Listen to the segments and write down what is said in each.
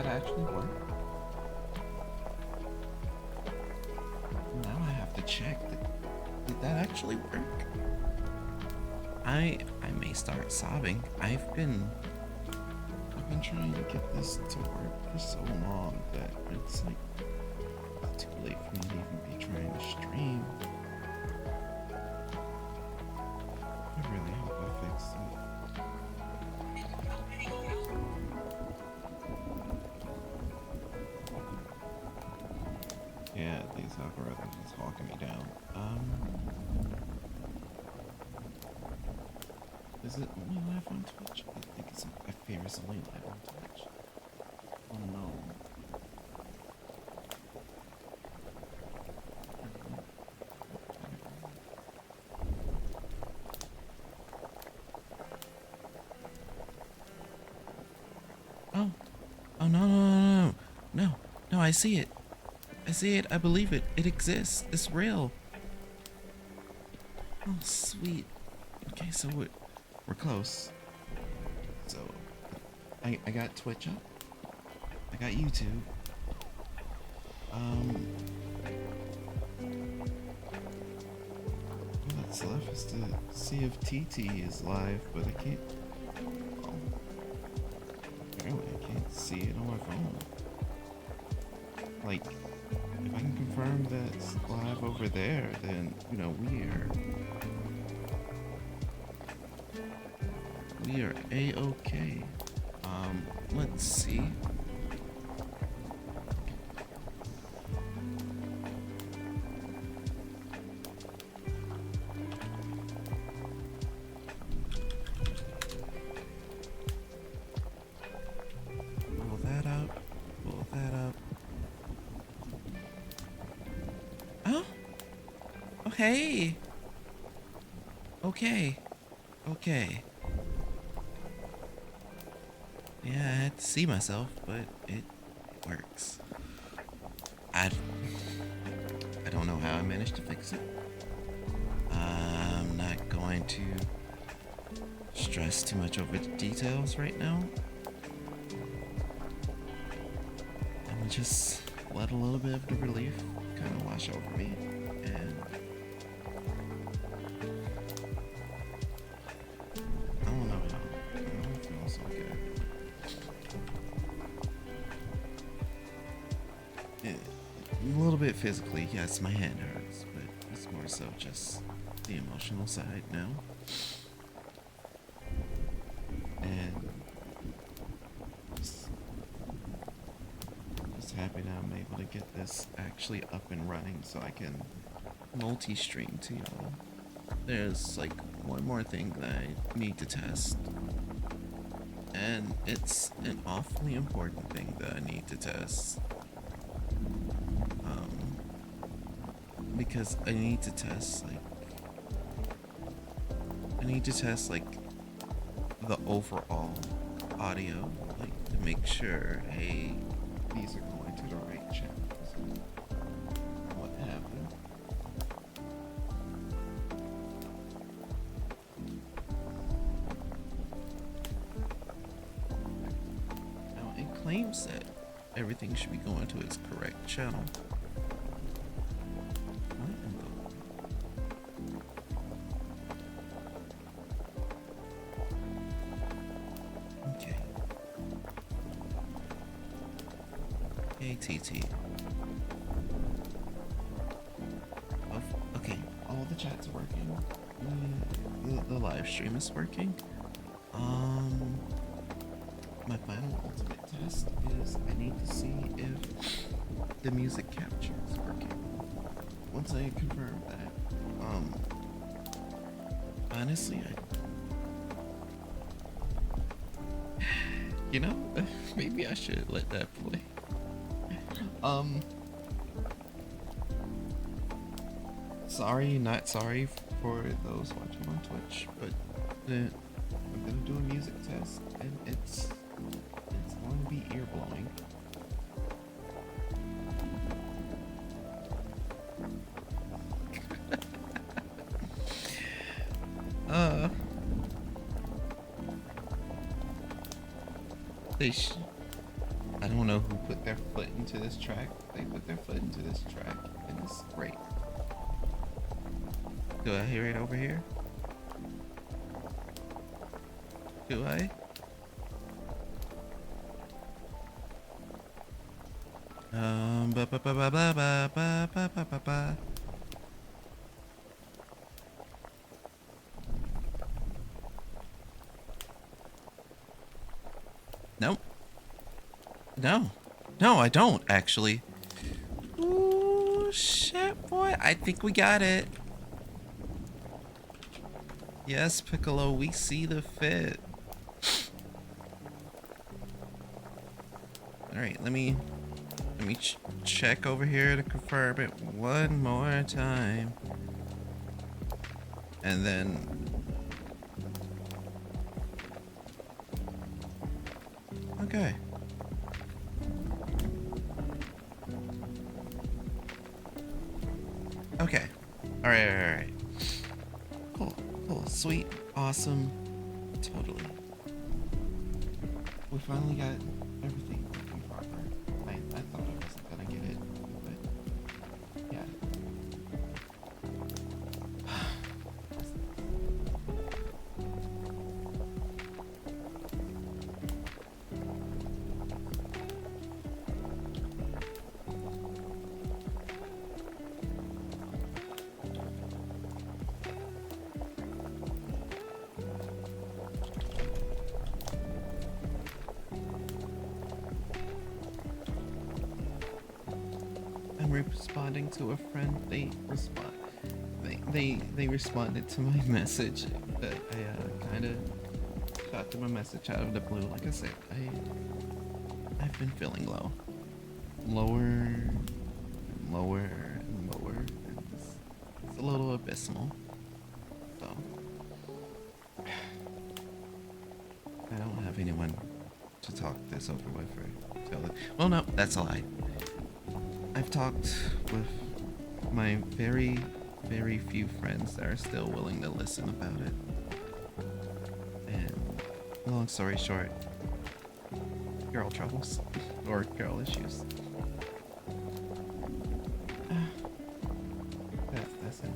actually work? Now I have to check. Did that actually work? I may start sobbing. I've been trying to get this to work for so long that it's like too late for me to even be trying to stream. I really hope I fixed it. Yeah, these algorithms is hawking me down. Is it only live on Twitch? I think I fear it's only live on Twitch. Oh no. Oh. Oh no, no, I see it. I see it, I believe it. It exists. It's real. Oh sweet. Okay, so we're close. So I got Twitch up. I got YouTube. All that's left is to see if TT is live, but I can't. Oh, apparently I can't see it on my phone. Like, if I can confirm that it's live over there, then we are a-okay. Let's see. Pull that up. Pull that up. Oh. Oh, hey. Okay. Okay. Yeah, I had to see myself, but it works. I don't know how I managed to fix it. I'm not going to stress too much over the details right now. I'm gonna just let a little bit of the relief kind of wash over me, and I don't know how. I don't feel so good. A little bit physically, yes, my hand hurts, but it's more so just the emotional side now. And just happy that I'm able to get this actually up and running so I can multi-stream to y'all. There's like one more thing that I need to test, and it's an awfully important thing that I need to test. Because I need to test the overall audio, like to make sure, hey, these are going to the right channels. What happened? Now it claims that everything should be going to its correct channel. TT. Oh, okay, all the chat's working. The live stream is working. My final ultimate test is I need to see if the music capture is working. Once I confirm that, honestly, maybe I should let that play. Sorry, not sorry for those watching on Twitch, but I'm gonna do a music test, and it's going to be ear blowing. I don't know who put their foot into this track. They put their foot into this track, and it's great. Do I hear it over here? Do I? Ba ba ba ba ba ba ba ba ba ba ba. Nope. No. No, I don't, actually. Ooh, shit, boy. I think we got it. Yes, Piccolo, we see the fit. Alright, let me check over here to confirm it one more time. And then... Okay. Okay. Alright. Cool. Cool. Sweet. Awesome. Totally. We finally got everything working proper. I thought I wasn't gonna get it, but yeah. I'm responding to a friend. They responded to my message. I kind of shot them a message out of the blue. Like I said, I've been feeling low, lower, and lower, and lower. And it's a little abysmal. So I don't have anyone to talk this over with or tell it. Well, no, that's a lie. I've talked with my very, very few friends that are still willing to listen about it. And long story short, girl troubles or girl issues. That's it.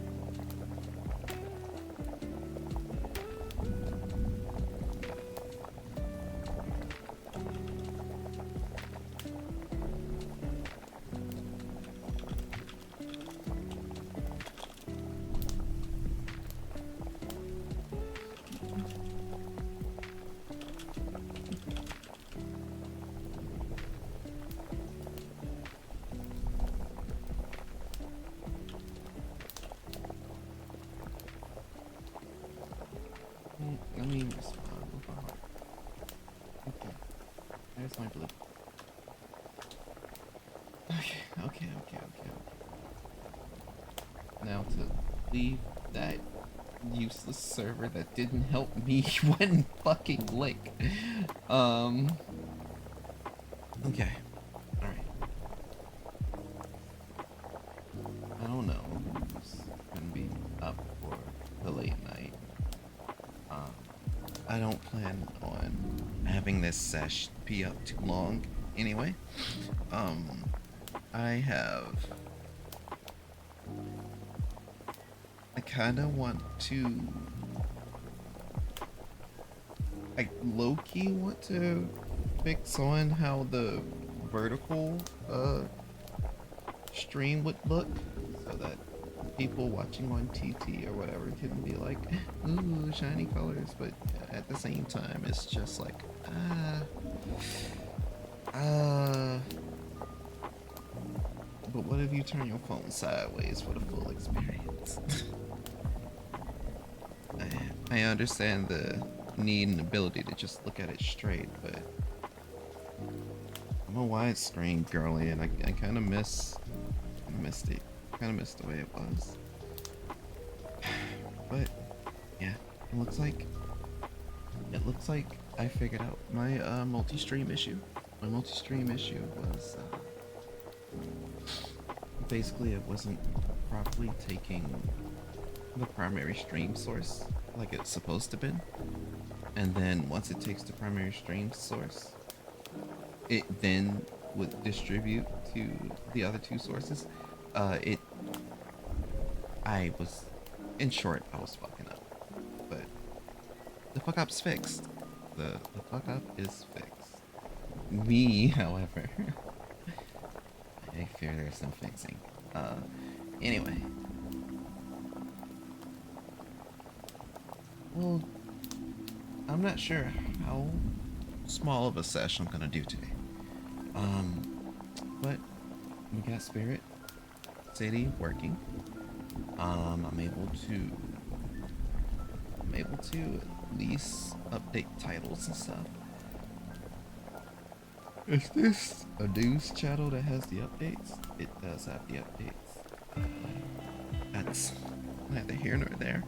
Let me respond with a heart. Okay. There's my blue. Okay. Now to leave that useless server that didn't help me one fucking lick. Okay. Alright. I don't know who's gonna be up for the late night. I don't plan on having this sesh be up too long anyway. I kinda want to, I low-key want to fix on how the vertical stream would look so that people watching on TT or whatever can be like, ooh, shiny colors, but at the same time it's just like, but what if you turn your phone sideways for the full experience? I understand the need and ability to just look at it straight, but I'm a widescreen girly and I kind of missed it. Kind of missed the way it was. But yeah, it looks like I figured out my multi-stream issue. My multi-stream issue was basically it wasn't properly taking the primary stream source like it's supposed to be. And then once it takes the primary stream source, it then would distribute to the other two sources. It I was, in short, I was fucking up, but the fuck up's fixed. The fuck up is fixed. Me, however, I fear there's no fixing. Anyway, well, I'm not sure how small of a sesh I'm gonna do today. But we got Spirit City working. I'm able to at least update titles and stuff. Is this a news channel that has the updates? It does have the updates. That's neither here nor there.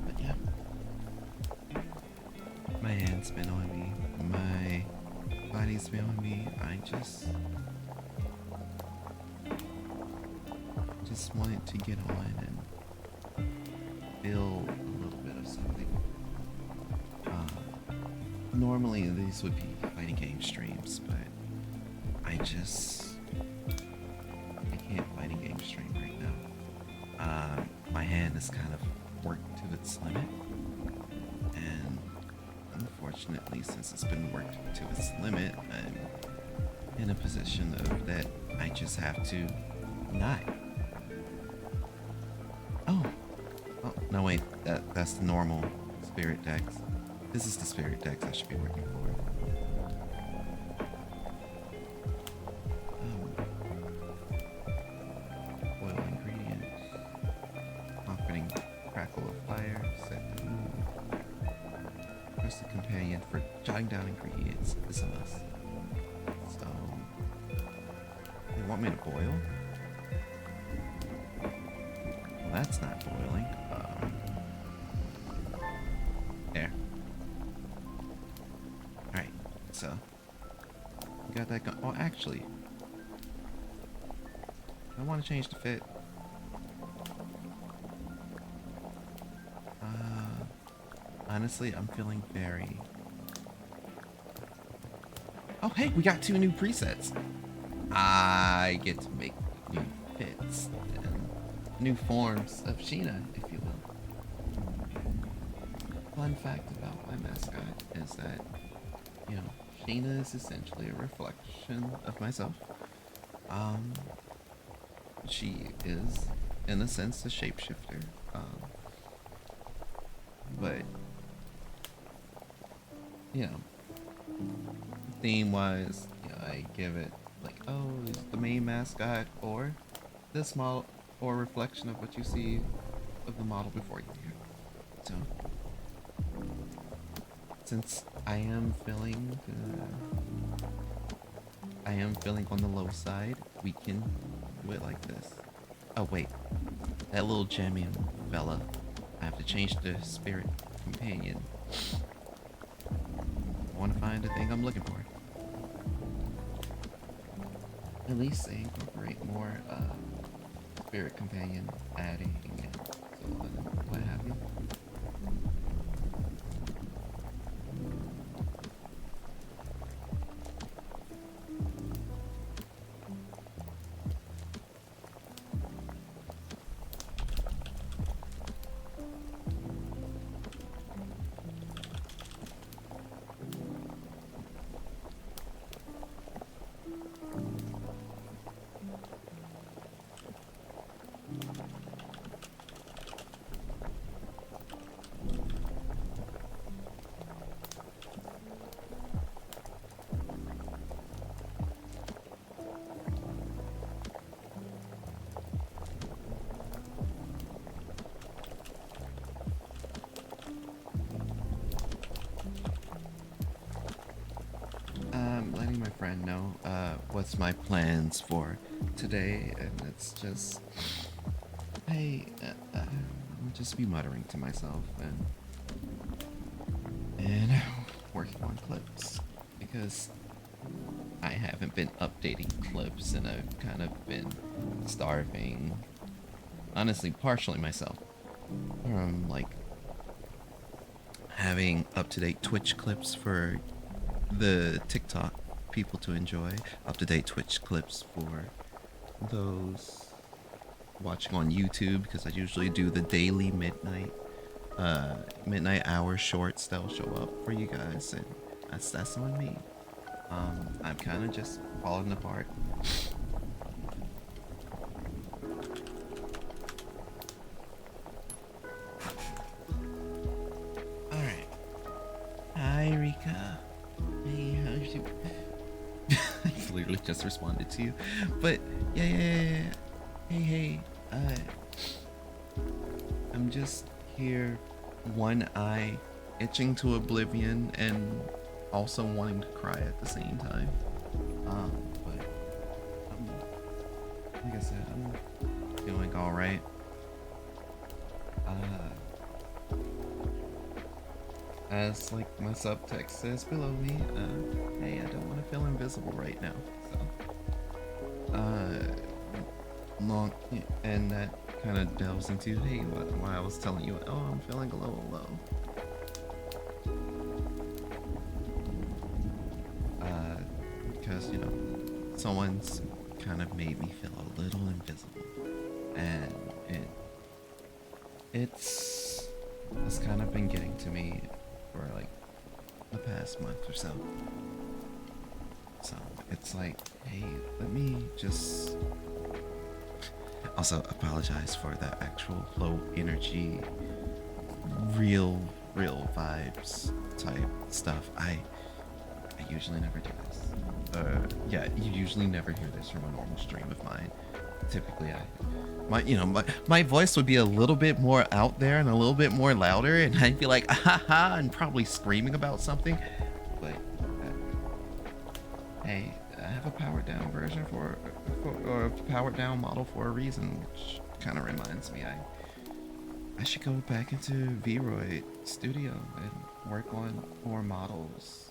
But yeah, my hand's been on me. My body's been on me. I just wanted to get on and feel a little bit of something. Normally these would be fighting game streams, but I can't fighting game stream right now. My hand is kind of worked to its limit, and unfortunately, since it's been worked to its limit, I'm in a position of that I just have to not. Oh, no wait, that's the normal spirit dex. This is the spirit dex I should be working for. Oil ingredients. Confident crackle of fire. Set to move. Trust the companion for jotting down ingredients is a must. So, they want me to boil? Well, that's not boiling. There. Alright, so got that going. Oh, actually, I want to change the fit. Honestly, I'm feeling very. Oh, hey, we got 2 new presets. I get to make new fits and new forms of Sheena, if you will. Fun fact about my mascot is that, you know, Sheena is essentially a reflection of myself. She is, in a sense, a shapeshifter. But, you know, theme-wise, you know, I give it like, oh, is the main mascot or this model or reflection of what you see of the model before you here. So, since I am feeling on the low side, we can do it like this. Oh wait, that little gemium fella. I have to change the spirit companion. I want to find the thing I'm looking for. At least they incorporate more spirit companion adding and so on and what have you. Letting my friend know what's my plans for today, and it's just I'll just be muttering to myself and working on clips because I haven't been updating clips and I've kind of been starving, honestly, partially myself from like having up-to-date Twitch clips for the TikTok people to enjoy, up-to-date Twitch clips for those watching on YouTube, because I usually do the daily midnight hour shorts that'll show up for you guys, and that's on me. I'm kind of just falling apart. All right. Hi, Rika. Hey, how's you? I literally just responded to you, but yeah. Hey. I'm just here, one eye itching to oblivion and also wanting to cry at the same time. But like I said, I'm feeling all right. As like my subtext says below me, hey, I don't want to feel invisible right now. So, long, and that kind of delves into, hey, why I was telling you, oh, I'm feeling a little low. Because, someone's kind of made me feel a little invisible, and it's kind of been getting to me for like the past month or so. So it's like, hey, let me just also apologize for the actual low energy, real vibes type stuff. I usually never do this. Yeah, you usually never hear this from a normal stream of mine. Typically, my voice would be a little bit more out there and a little bit more louder, and I'd be like, ah, ha, and probably screaming about something. But hey, I have a powered down version or a powered down model for a reason, which kind of reminds me I should go back into Vroid Studio and work on more models.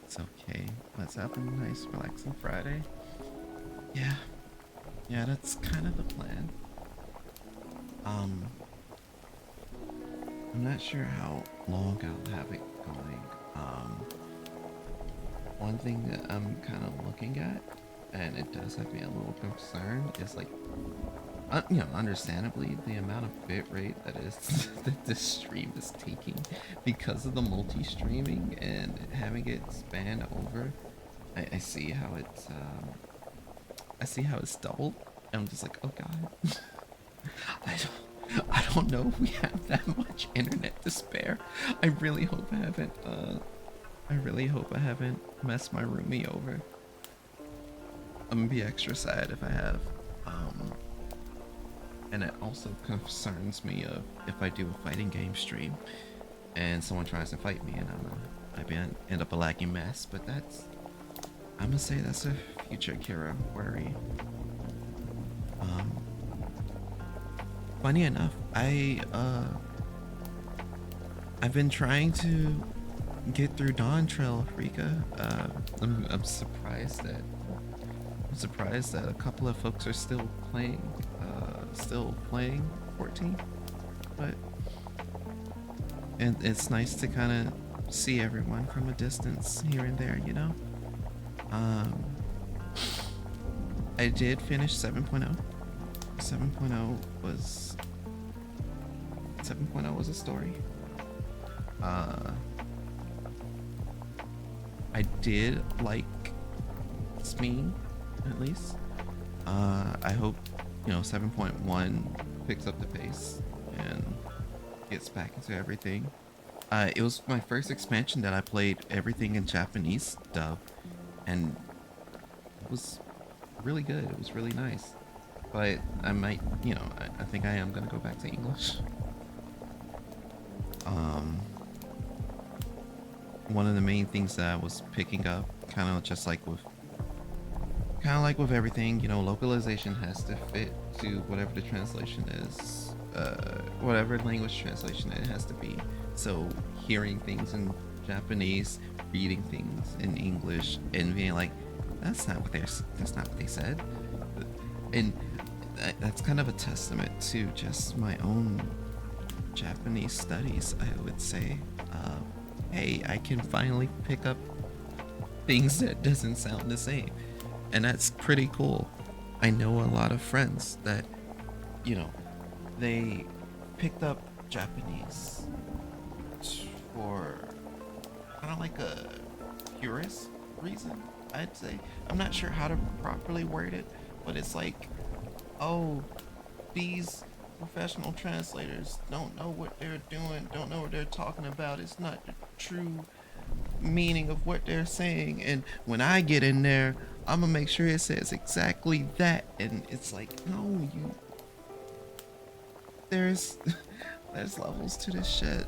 It's okay. Let's have a nice, relaxing Friday. Yeah, that's kind of the plan. I'm not sure how long I'll have it going. One thing that I'm kind of looking at, and it does have me a little concerned, is like, understandably, the amount of bit rate that this stream is taking because of the multi-streaming and having it span over. I see how it's doubled. I'm just like, oh god. I don't know if we have that much internet to spare. I really hope I haven't messed my roomie over. I'm gonna be extra sad if I have. And it also concerns me of if I do a fighting game stream and someone tries to fight me and I end up a laggy mess. But I'm gonna say that's a future Kira worry. Funny enough, I've been trying to get through Dawn Trail, Rika. I'm surprised that a couple of folks are still playing 14, but and it's nice to kind of see everyone from a distance here and there, I did finish 7.0. 7.0 was a story. I did like Smee, at least. I hope 7.1 picks up the pace and gets back into everything. It was my first expansion that I played everything in Japanese dub, and it was really good. It was really nice. But I might, I think I am gonna go back to English. One of the main things that I was picking up, kind of like with everything, localization has to fit to whatever the translation is, whatever language translation it has to be. So hearing things in Japanese, reading things in English, and being like, that's not what they said, and that's kind of a testament to just my own Japanese studies, I would say. Uh, hey, I can finally pick up things that doesn't sound the same, and that's pretty cool. I know a lot of friends that, you know, they picked up Japanese for kind of like a purist reason, I'd say. I'm not sure how to properly word it, but it's like, oh, these professional translators don't know what they're doing, don't know what they're talking about. It's not the true meaning of what they're saying. And when I get in there, I'm gonna make sure it says exactly that. And it's like, no, you. There's, there's levels to this shit.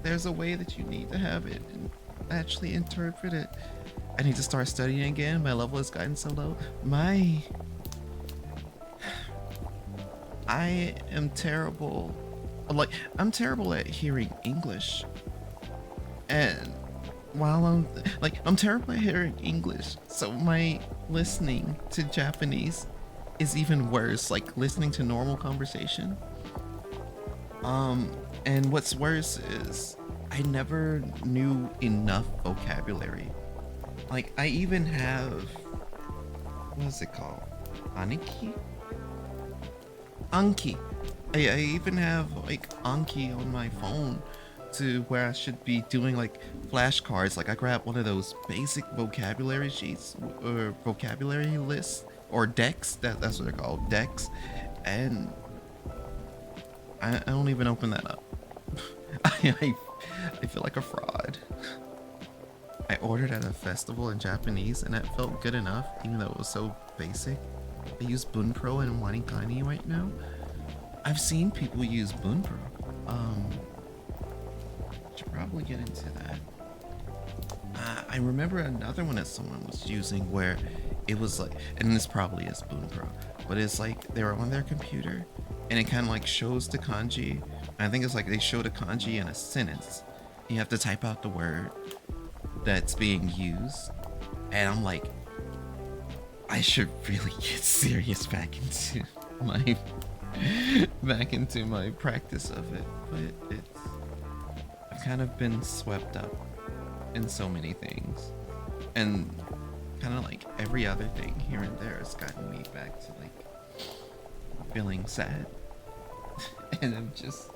There's a way that you need to have it and actually interpret it. I need to start studying again. My level has gotten so low. I am terrible. Like, I'm terrible at hearing English. And I'm terrible at hearing English. So my listening to Japanese is even worse. Like listening to normal conversation. And what's worse is I never knew enough vocabulary. Like, I even have, what is it called? Aniki? Anki. I even have like Anki on my phone to where I should be doing like flashcards. Like I grab one of those basic vocabulary sheets or vocabulary lists or decks. That's what they're called, decks. And I don't even open that up. I feel like a fraud. I ordered at a festival in Japanese and it felt good enough, even though it was so basic. I use Bunpro and Wanikani right now. I've seen people use Bunpro. Should probably get into that. I remember another one that someone was using where it was like, and this probably is Bunpro, but it's like they were on their computer and it kind of like shows the kanji. I think it's like they show the kanji in a sentence. You have to type out the word that's being used, and I'm like, I should really get serious back into my practice of it. But I've kind of been swept up in so many things, and kind of like every other thing here and there has gotten me back to like feeling sad. And I'm just,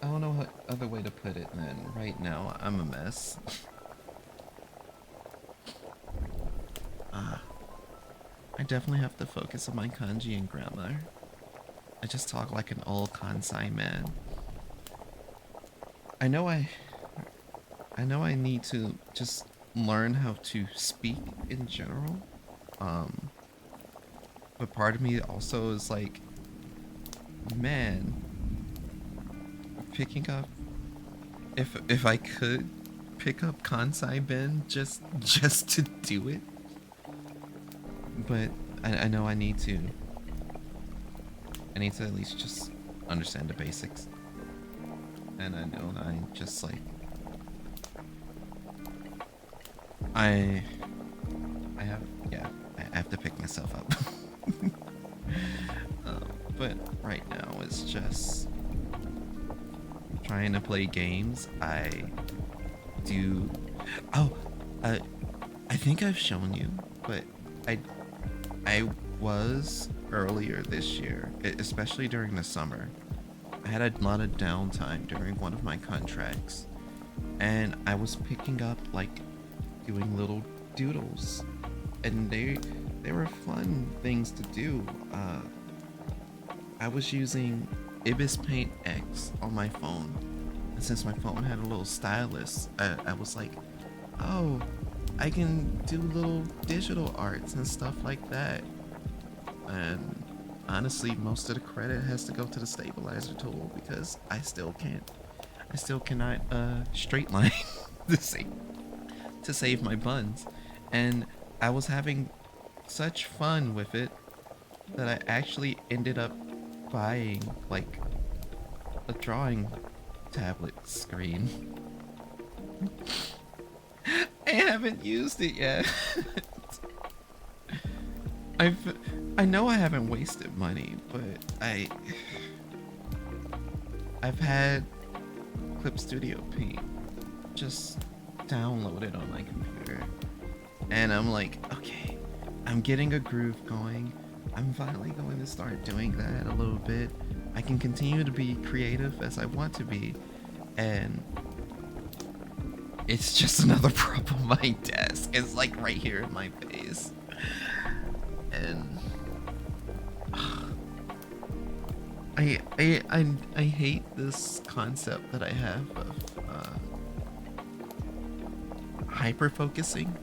I don't know what other way to put it, man. Right now, I'm a mess. I definitely have to focus on my kanji and grammar. I just talk like an old Kansai man. I know I need to just learn how to speak in general. But part of me also is like, man, picking up, if I could pick up Kansai Ben just to do it. But I know I need to at least just understand the basics. And I know I just like, I have to pick myself up. But right now it's just trying to play games. I think I've shown you, but I was earlier this year, especially during the summer. I had a lot of downtime during one of my contracts, and I was picking up like doing little doodles, and they were fun things to do. I was using Ibis Paint X on my phone, and since my phone had a little stylus, I was like, oh, I can do little digital arts and stuff like that. And honestly, most of the credit has to go to the stabilizer tool because I still cannot straight line to save my buns. And I was having such fun with it that I actually ended up buying like a drawing tablet screen. I haven't used it yet. I know I haven't wasted money, but I've had Clip Studio Paint just downloaded on my computer, and I'm like, okay, I'm getting a groove going. I'm finally going to start doing that a little bit. I can continue to be creative as I want to be, and it's just another problem. My desk is like right here in my face, and I hate this concept that I have of hyper focusing,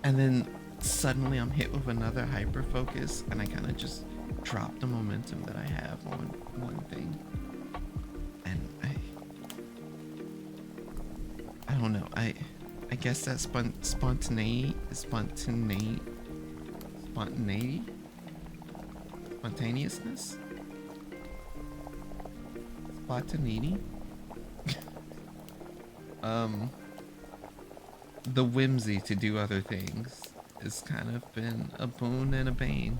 and then suddenly I'm hit with another hyper focus, and I kind of just drop the momentum that I have on one thing, and I don't know. I guess that spontaneousness, spontaneity, the whimsy to do other things has kind of been a boon and a bane.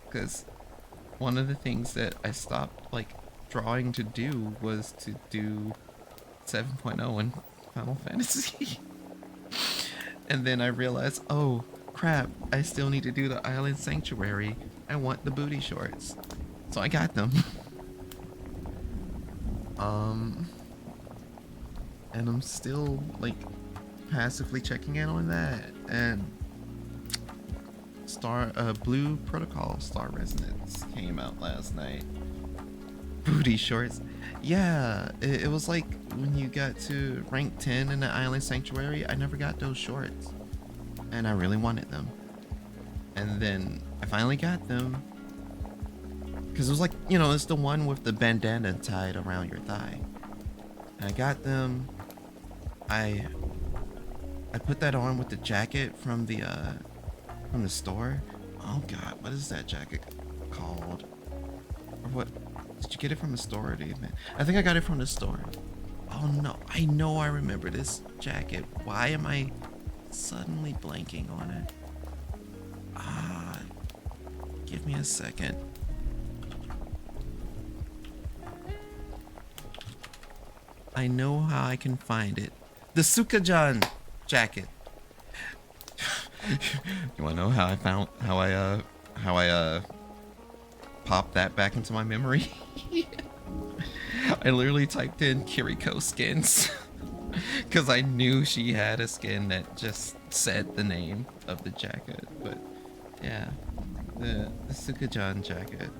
Because one of the things that I stopped like drawing to do was to do 7.0 in Final Fantasy. And then I realized, oh crap, I still need to do the Island Sanctuary. I want the booty shorts. So I got them. And I'm still like passively checking in on that. And Blue Protocol Star Resonance came out last night. Booty shorts. Yeah, it was like when you got to rank 10 in the Island Sanctuary, I never got those shorts. And I really wanted them. And then I finally got them. Because it was like, you know, it's the one with the bandana tied around your thigh. And I got them. I put that on with the jacket from the store. Oh god, what is that jacket called? Or what? Did you get it from the store or anything? I think I got it from the store. Oh no, I know I remember this jacket. Why am I suddenly blanking on it? Give me a second. I know how I can find it. The Sukajan jacket. You wanna know how I popped that back into my memory? I literally typed in Kiriko skins because I knew she had a skin that just said the name of the jacket. But yeah, the Sukajan jacket,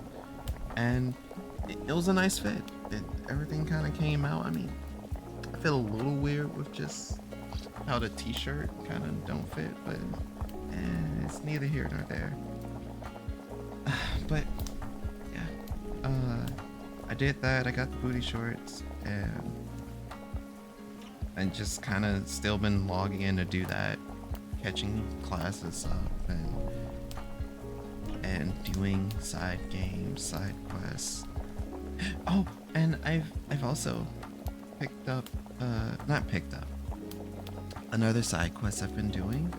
and it was a nice fit. Everything kind of came out. I mean, I feel a little weird with just how the t-shirt kind of don't fit, but it's neither here nor there. But yeah, I did that. I got the booty shorts, and just kind of still been logging in to do that, catching classes up, and doing side games, side quests. Oh, and I've also picked up, not picked up. Another side quest I've been doing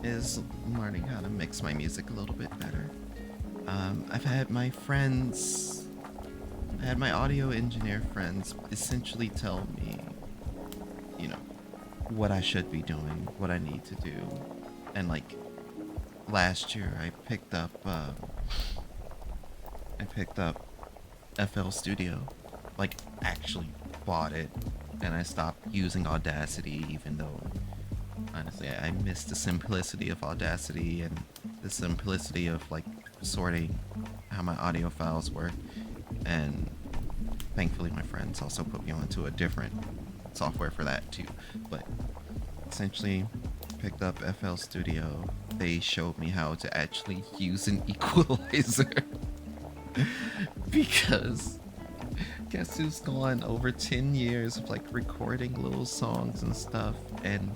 is learning how to mix my music a little bit better. I've had my friends, I had my audio engineer friends essentially tell me, you know, what I should be doing, what I need to do. And like last year I picked up FL Studio, like actually bought it, and I stopped using Audacity, even though honestly I miss the simplicity of Audacity and the simplicity of like sorting how my audio files work. And thankfully my friends also put me onto a different software for that too. But essentially picked up FL Studio. They showed me how to actually use an equalizer. Because guess who's gone over 10 years of like recording little songs and stuff, and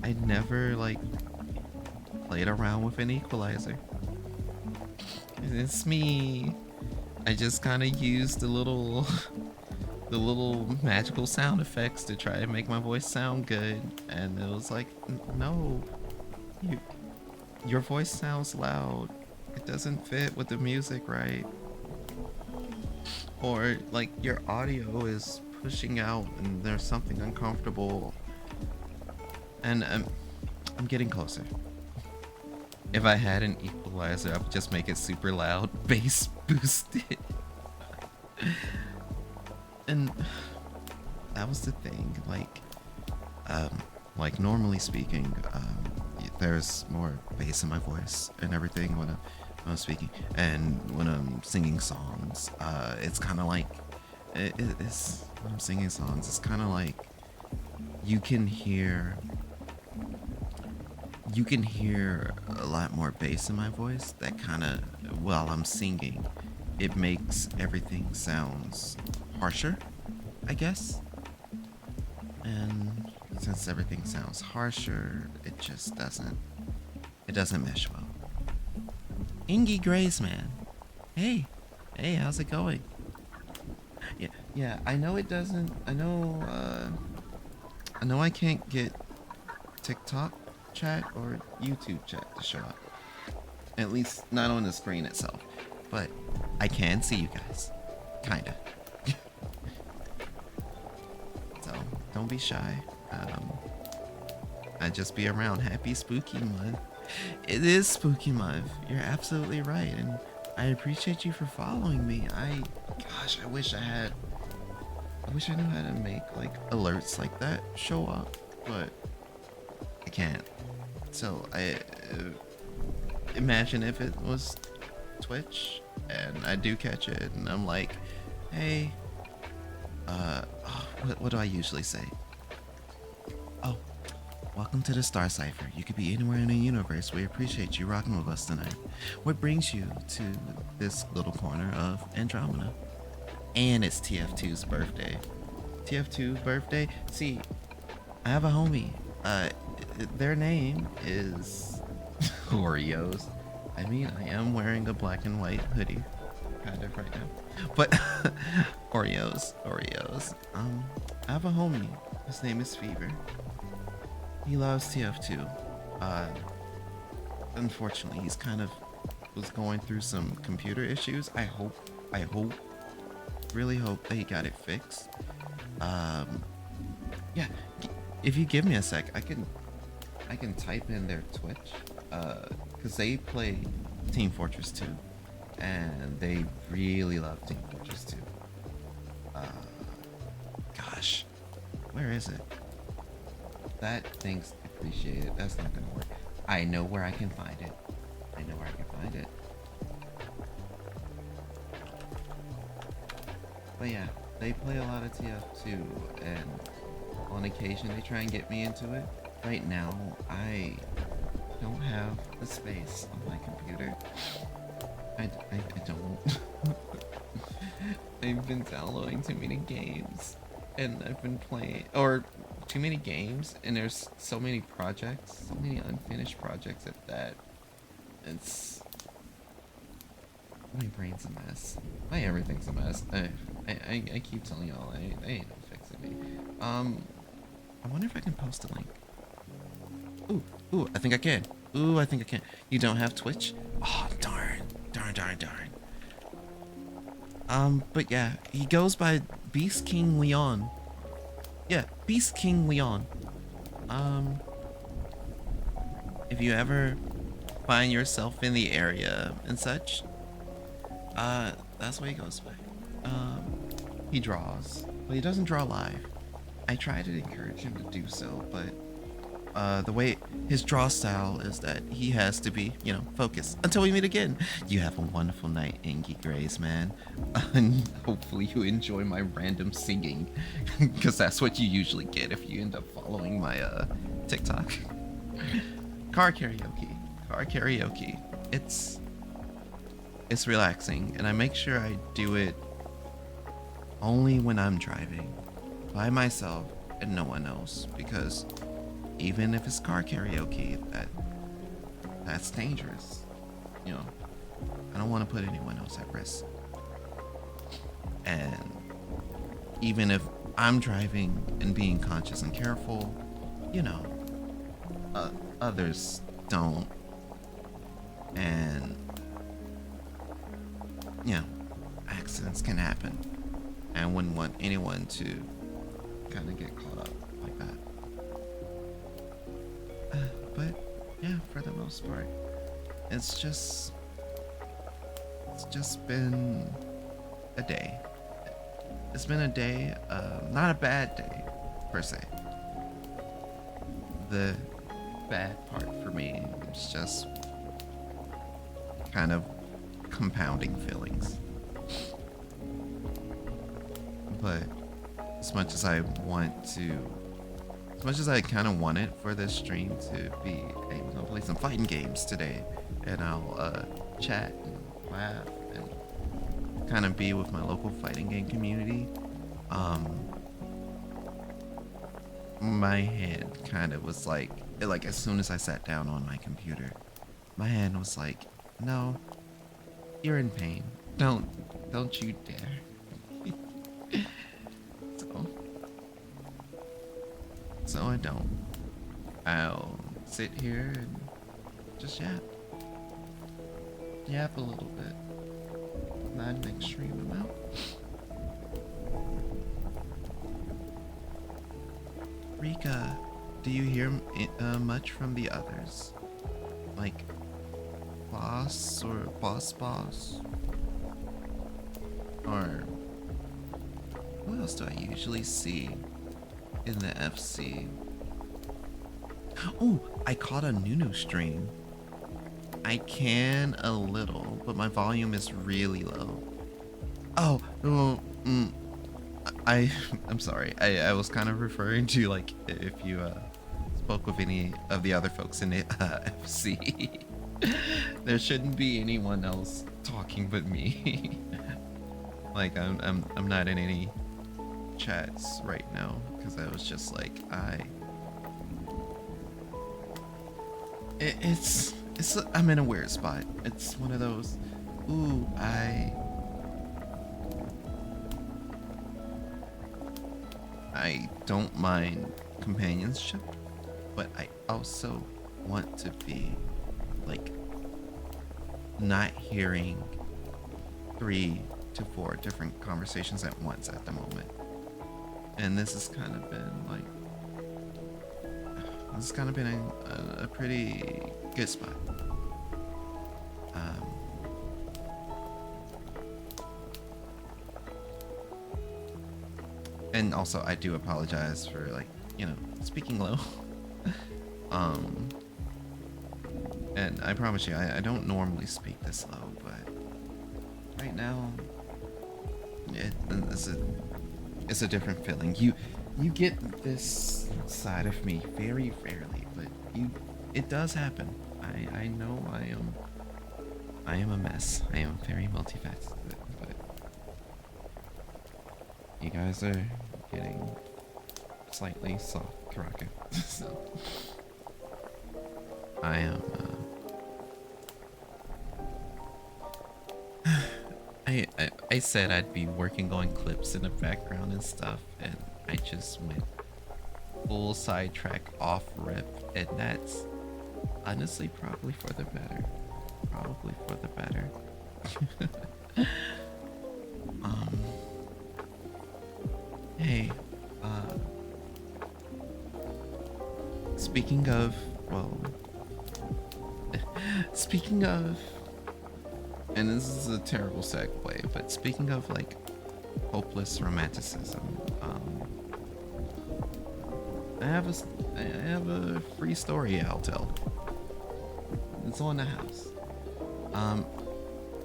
I never like played around with an equalizer. It's me. I just kind of used the little magical sound effects to try to make my voice sound good, and it was like, no, your voice sounds loud. It doesn't fit with the music, right? or like your audio is pushing out and there's something uncomfortable. And I'm getting closer. If I had an equalizer, I would just make it super loud, bass boosted. And that was the thing, like normally speaking, there's more bass in my voice and everything when I'm speaking, and when I'm singing songs, it's kind of like it's when I'm singing songs, it's kind of like you can hear a lot more bass in my voice. That kind of, while I'm singing, it makes everything sounds harsher, I guess. And since everything sounds harsher, it just doesn't mesh well. Ingy Grace, man. Hey, how's it going? Yeah, I know it doesn't. I know I can't get TikTok chat or YouTube chat to show up. At least not on the screen itself. But I can see you guys. Kinda. So don't be shy. I just be around. Happy Spooky Month. It is Spooky Month. You're absolutely right, and I appreciate you for following me. I wish I knew how to make like alerts like that show up, but I can't. So I imagine if it was Twitch and I do catch it, and I'm like, hey, what do I usually say? Oh, welcome to the Star Cipher. You could be anywhere in the universe. We appreciate you rocking with us tonight. What brings you to this little corner of Andromeda? And it's TF2's birthday. TF2's birthday? See, I have a homie. Their name is Oreos. I mean, I am wearing a black and white hoodie, kind of right now. But Oreos. I have a homie. His name is Fever. He loves TF2. Unfortunately, he's kind of was going through some computer issues. I really hope that he got it fixed. Yeah, if you give me a sec, I can type in their Twitch, because they play Team Fortress 2, and they really love Team Fortress 2. Gosh, where is it? That thing's appreciated. That's not gonna work. I know where I can find it. But yeah, they play a lot of TF2, and on occasion they try and get me into it. Right now, I don't have the space on my computer. I don't. I've been downloading too many games, and I've been playing, or too many games, and there's so many projects, so many unfinished projects at that. It's, my brain's a mess. My everything's a mess. I keep telling y'all, I ain't no fixing me. I wonder if I can post a link. Ooh, I think I can. You don't have Twitch? Oh, darn. But yeah, he goes by Beast King Leon. Yeah, Beast King Leon. If you ever find yourself in the area and such, that's what he goes by. He draws, but he doesn't draw live. I try to encourage him to do so, but the way his draw style is that he has to be, focused. Until we meet again, you have a wonderful night, Inky Grays, man. And hopefully you enjoy my random singing, because that's what you usually get if you end up following my TikTok. Car karaoke. It's relaxing, and I make sure I do it only when I'm driving by myself and no one else, because even if it's car karaoke, that's dangerous. I don't want to put anyone else at risk. And even if I'm driving and being conscious and careful, others don't. And accidents can happen. I wouldn't want anyone to kind of get caught up like that. But yeah, for the most part, it's just been a day. It's been a day, not a bad day per se. The bad part for me is just kind of compounding feelings. But as much as I want to, as much as I kind of wanted for this stream to be, hey, we're gonna play some fighting games today, and I'll chat and laugh and kind of be with my local fighting game community. My hand kind of was like as soon as I sat down on my computer, my hand was like, no, you're in pain. Don't you dare. So I don't. I'll sit here and just yap a little bit. Not an extreme amount. Rika, do you hear much from the others? Like boss or boss? Or what else do I usually see in the FC? Oh, I caught a Nunu stream. I can a little, but my volume is really low. Oh, well, I'm sorry. I was kind of referring to like if you spoke with any of the other folks in the FC. There shouldn't be anyone else talking but me. Like I'm not in any chats right now because I was just like I'm in a weird spot. It's one of those, ooh, I don't mind companionship, but I also want to be like not hearing 3 to 4 different conversations at once at the moment. And this has kind of been a pretty good spot. And also I do apologize for speaking low. And I promise you, I don't normally speak this low, but right now it's a different feeling. You get this side of me very rarely, but it does happen. I know I am a mess. I am very multifaceted, but you guys are getting slightly soft, Karaka. So I am I said I'd be working on clips in the background and stuff, and I just went full sidetrack off rip, and that's honestly probably for the better. Probably for the better. Hey, speaking of, and this is a terrible segue, but speaking of like hopeless romanticism, I have a free story I'll tell. It's on the house.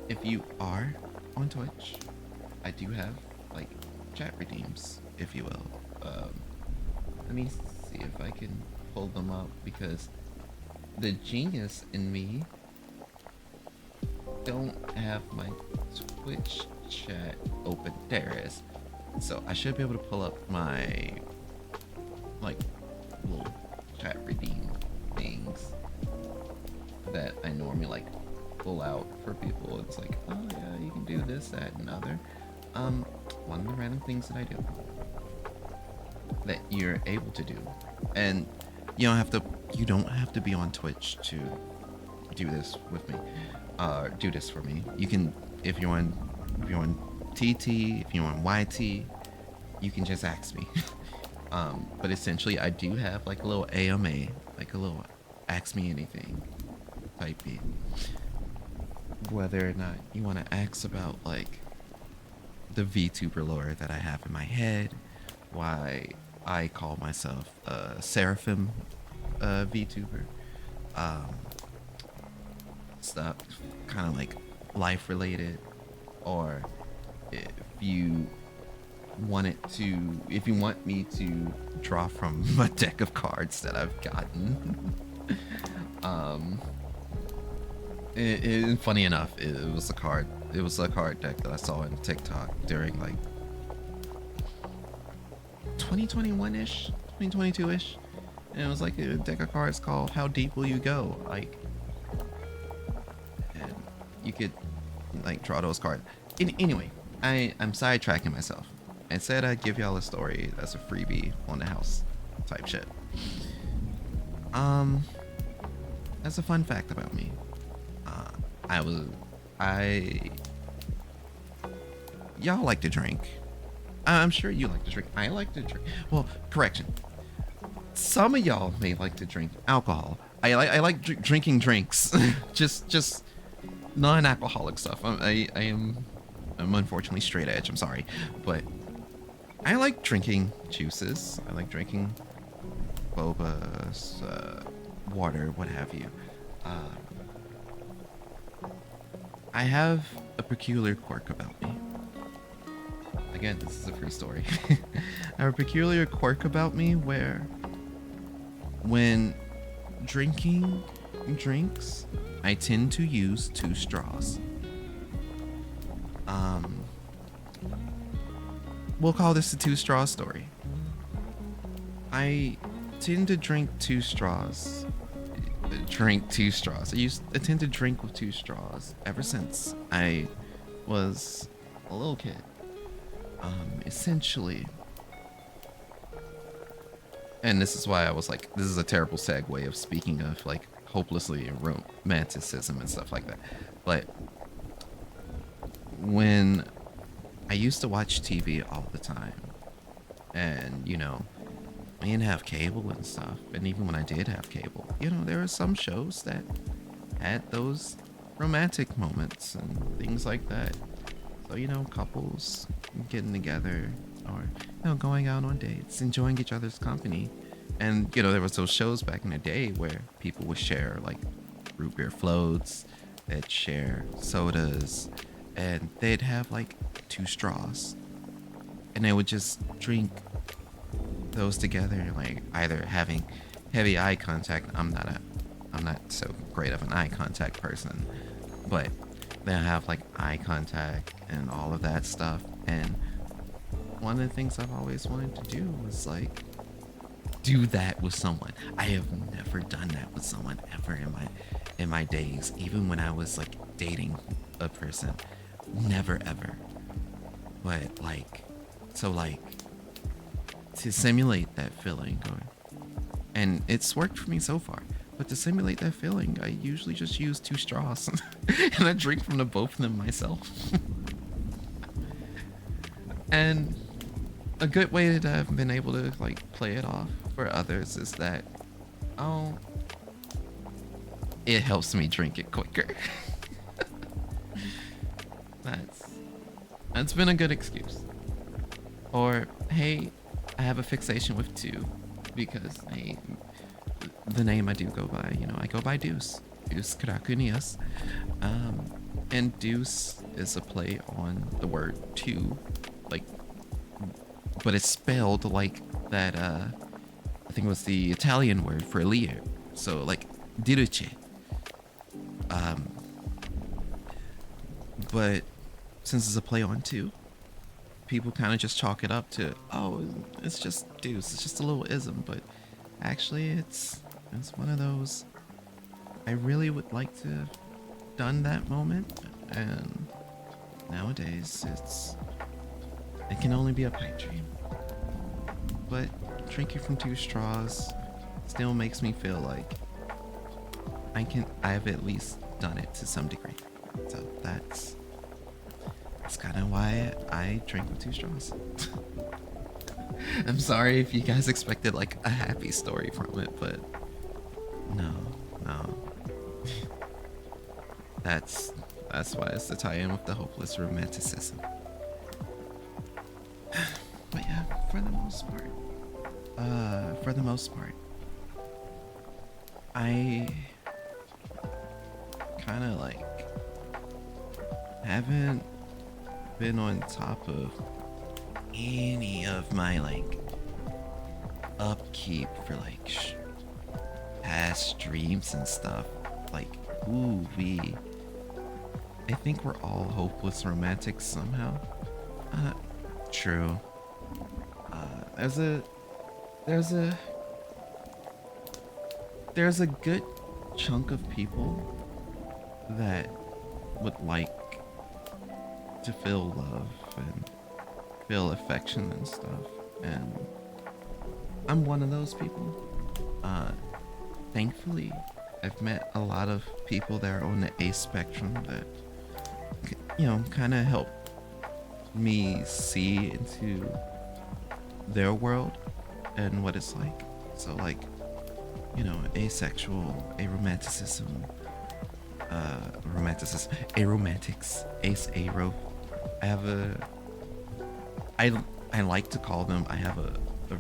If you are on Twitch, I do have like chat redeems, if you will. Let me see if I can pull them up, because the genius in me don't have my Twitch chat open. There it is. So I should be able to pull up my like little chat redeem things that I normally like pull out for people. It's like, oh yeah, you can do this, that, and other. One of the random things that I do that you're able to do, and you don't have to be on Twitch to do this with me, do this for me. You can, if you're on TT, if you want YT, you can just ask me. But essentially, I do have like a little AMA, like a little ask me anything type beat. Whether or not you want to ask about like the VTuber lore that I have in my head, why I call myself a Seraphim VTuber, um, stuff kind of like life related, or if you if you want me to draw from a deck of cards that I've gotten. um Funny enough, it was a card deck that I saw on TikTok during like 2021-ish, 2022-ish, and it was like a deck of cards called How Deep Will You Go, like, and you could like draw those cards. Anyway, I'm sidetracking myself. I said I'd give y'all a story that's a freebie on the house type shit. That's a fun fact about me. Y'all like to drink. I'm sure you like to drink. I like to drink. Well, correction. Some of y'all may like to drink alcohol. I like drinking drinks. just non-alcoholic stuff. I'm unfortunately straight edge. I'm sorry, but I like drinking juices. I like drinking bobas, water, what have you. I have a peculiar quirk about me. Again, this is a free story. I have a peculiar quirk about me where when drinking drinks, I tend to use 2 straws. We'll call this a 2 straw story. I tend to drink 2 straws. I tend to drink with 2 straws ever since I was a little kid. Essentially, and this is why I was like, this is a terrible segue of speaking of like hopelessly romanticism and stuff like that. But when I used to watch TV all the time, and you know, I didn't have cable and stuff, and even when I did have cable, you know, there were some shows that had those romantic moments and things like that. So, you know, couples getting together, or, you know, going out on dates, enjoying each other's company. And, you know, there was those shows back in the day where people would share like root beer floats, they'd share sodas, and they'd have like 2 straws, and they would just drink those together, like either having heavy eye contact. I'm not so great of an eye contact person, but they'll have like eye contact and all of that stuff. And one of the things I've always wanted to do was like do that with someone. I have never done that with someone ever in my days, even when I was like dating a person. Never ever. But like, so like, to simulate that feeling, and it's worked for me so far, but to simulate that feeling, I usually just use 2 straws and I drink from the both of them myself. And a good way that I've been able to like play it off for others is that, oh, it helps me drink it quicker. That's been a good excuse. Or, hey, I have a fixation with 2 because the name I do go by, you know, I go by Deuce. Deuce Krakunius. And Deuce is a play on the word 2, like, but it's spelled like that, I think it was the Italian word for Lear. So, like, Diruce. But since it's a play on 2, people kind of just chalk it up to, oh, it's just Deuce, it's just a little ism. But actually, it's one of those, I really would like to have done that moment, and nowadays it can only be a pipe dream. But drinking from 2 straws still makes me feel like I've at least done it to some degree. So That's kind of why I drank with two straws. I'm sorry if you guys expected like a happy story from it, but no, no. That's that's why it's the tie-in with the hopeless romanticism. But yeah, for the most part, I kind of like haven't been on top of any of my like upkeep for like past streams and stuff. Like, ooh, I think we're all hopeless romantics somehow. Uh, true. There's a there's a there's a good chunk of people that would like to feel love and feel affection and stuff, and I'm one of those people. Uh, Thankfully, I've met a lot of people that are on the A spectrum that, kind of help me see into their world and what it's like. So, like, asexual, aromantics, ace, aro. I have I like to call them, I have a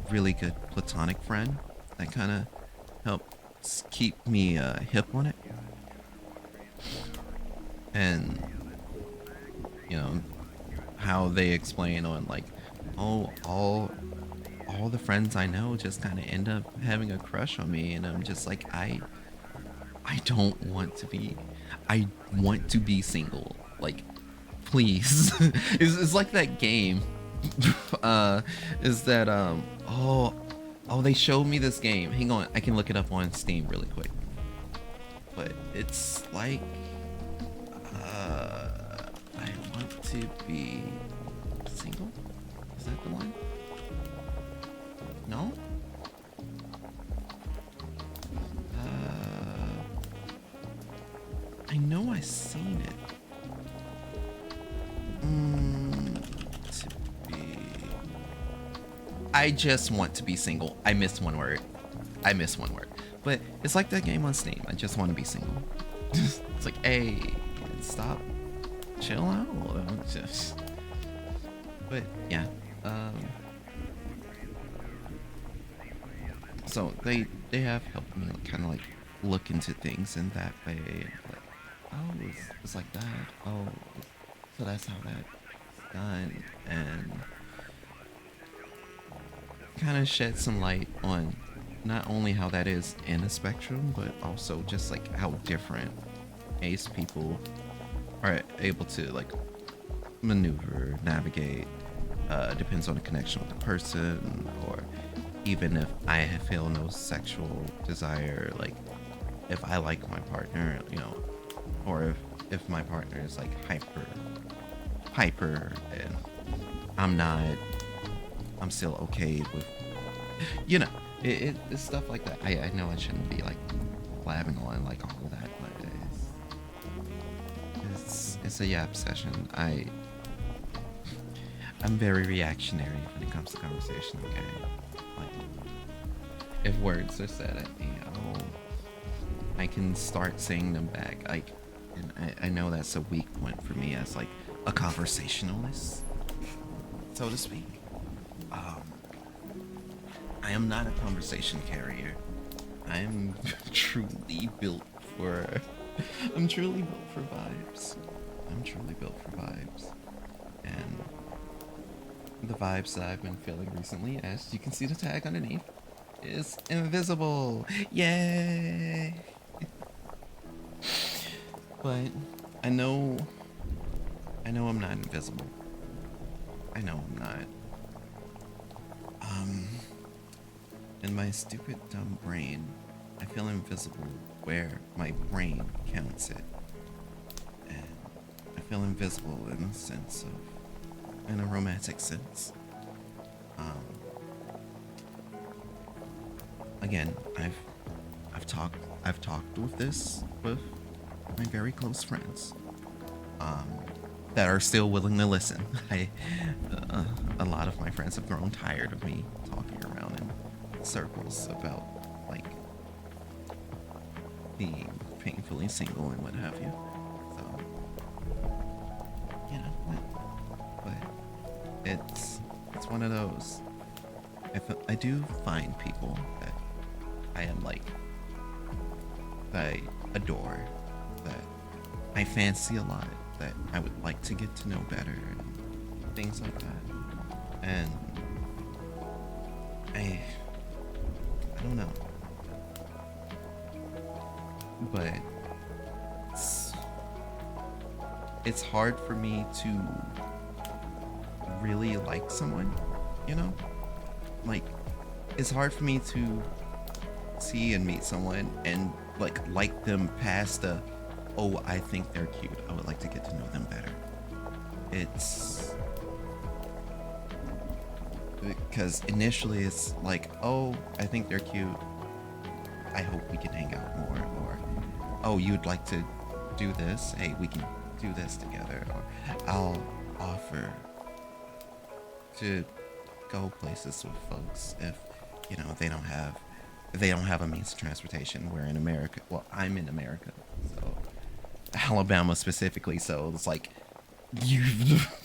really good platonic friend that kind of helps keep me hip on it. And, you know, how they explain on like, oh, all the friends I know just kind of end up having a crush on me, and I'm just like, I don't want to be, I want to be single, like, please. It's like that game. Is that oh, they showed me this game, hang on, I can look it up on Steam really quick, but it's like I want to be single, is that the one? No. I know I seen it. To be. I just want to be single. I missed one word. But it's like that game on Steam. I just want to be single. It's like, hey, stop, chill out. Just. But yeah. So they have helped me kind of like look into things in that way. Like, oh, it's like that. Oh, so that's how that's done, and kind of shed some light on not only how that is in a spectrum, but also just like how different ace people are able to like maneuver, navigate. Depends on the connection with the person, or even if I feel no sexual desire, like if I like my partner, or if my partner is like hyper and I'm not, I'm still okay with, it's stuff like that. I know I shouldn't be like blabbing on like all of that, but it's a yap session. I'm very reactionary when it comes to conversation, okay? Like, if words are said at me, I can start saying them back. And I know that's a weak point for me as like a conversationalist, so to speak. I am not a conversation carrier. I am truly built for. I'm truly built for vibes. And the vibes that I've been feeling recently, as you can see the tag underneath, is invisible. Yay! But I know I'm not invisible. I know I'm not. In my stupid dumb brain, I feel invisible where my brain counts it. And I feel invisible in a romantic sense. Again, I've talked with this with my very close friends. that are still willing to listen. Uh, a lot of my friends have grown tired of me talking around in circles about like being painfully single and what have you. So, you know, but it's one of those. I do find people that I am like that I adore, that I fancy a lot, that I would like to get to know better and things like that. And I don't know. But it's hard for me to really like someone, you know? Like it's hard for me to see and meet someone and like them past the, oh, I think they're cute. I would like to get to know them better. It's because initially it's like, oh, I think they're cute. I hope we can hang out more. Or, oh, you'd like to do this? Hey, we can do this together. Or I'll offer to go places with folks if, you know, they don't have a means of transportation. We're in America. Well, I'm in America, so Alabama specifically. So it's like, you,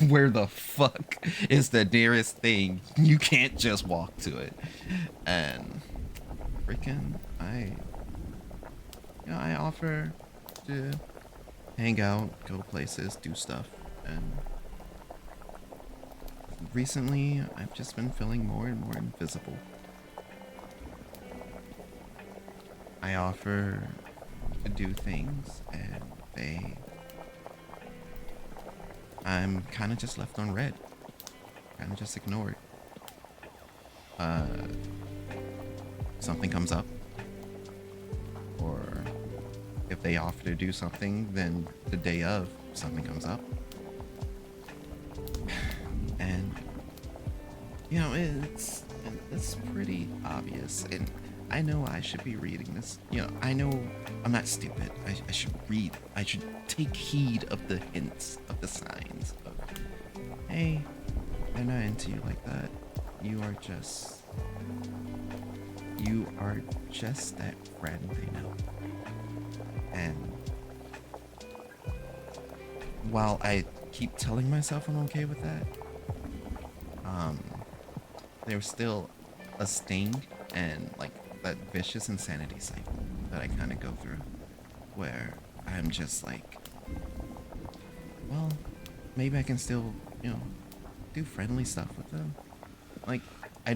where the fuck is the nearest thing? You can't just walk to it. And freaking, I offer to hang out, go places, do stuff, and recently I've just been feeling more and more invisible. I offer to do things and I'm kind of just left on red, kind of just ignored. Something comes up, or if they offer to do something, then the day of something comes up, and you know it's pretty obvious. And I know I should be reading this. You know, I know I'm not stupid. I should read. I should take heed of the hints, of the signs of, hey, they're not into you like that. You are just that friend they know. And while I keep telling myself I'm okay with that, there's still a sting and like that vicious insanity cycle that I kind of go through, where I'm just like, well, maybe I can still, you know, do friendly stuff with them. Like, I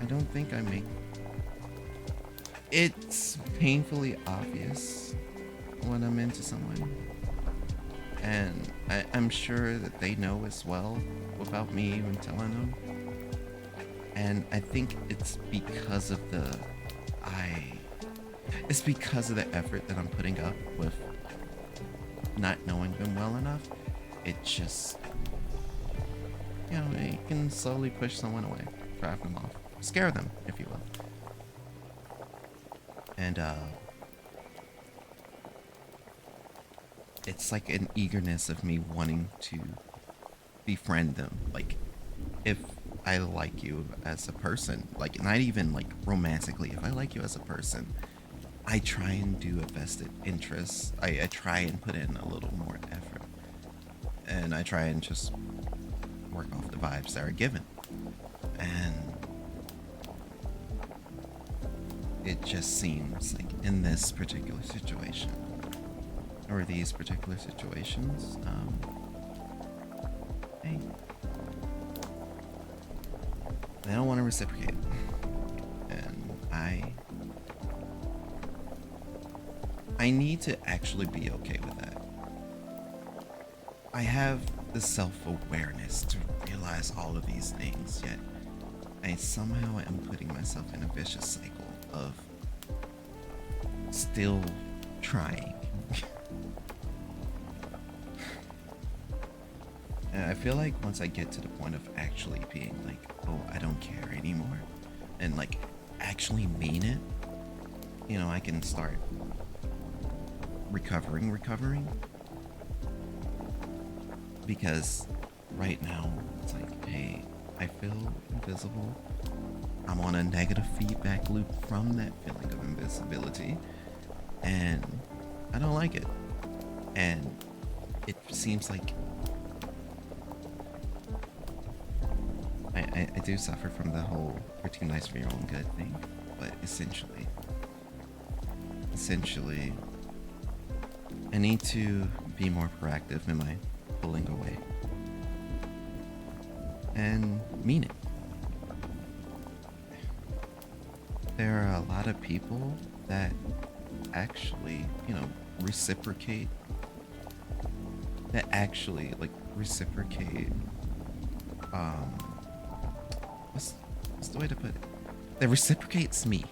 don't think I make, it's painfully obvious when I'm into someone. And I'm sure that they know as well without me even telling them. And I think it's because of the effort that I'm putting up with not knowing them well enough. It just, you know, it can slowly push someone away, drive them off, scare them, if you will. And it's like an eagerness of me wanting to befriend them. Like, if I like you as a person, like not even like romantically, if I like you as a person, I try and do a vested interest. I try and put in a little more effort, and I try and just work off the vibes that are given. And it just seems like in this particular situation, or these particular situations, hey, they don't want to reciprocate. And I need to actually be okay with that. I have the self-awareness to realize all of these things, yet I somehow am putting myself in a vicious cycle of still trying. And I feel like once I get to the point of actually being like, oh, I don't care anymore, and like actually mean it, you know, I can start recovering. Because right now, it's like, hey, I feel invisible. I'm on a negative feedback loop from that feeling of invisibility. And I don't like it. And it seems like I do suffer from the whole "you're too nice for your own good" thing, but essentially, I need to be more proactive in my pulling away and mean it. There are a lot of people that actually, reciprocate. That actually like reciprocate. Um, what's the way to put it? That reciprocates me.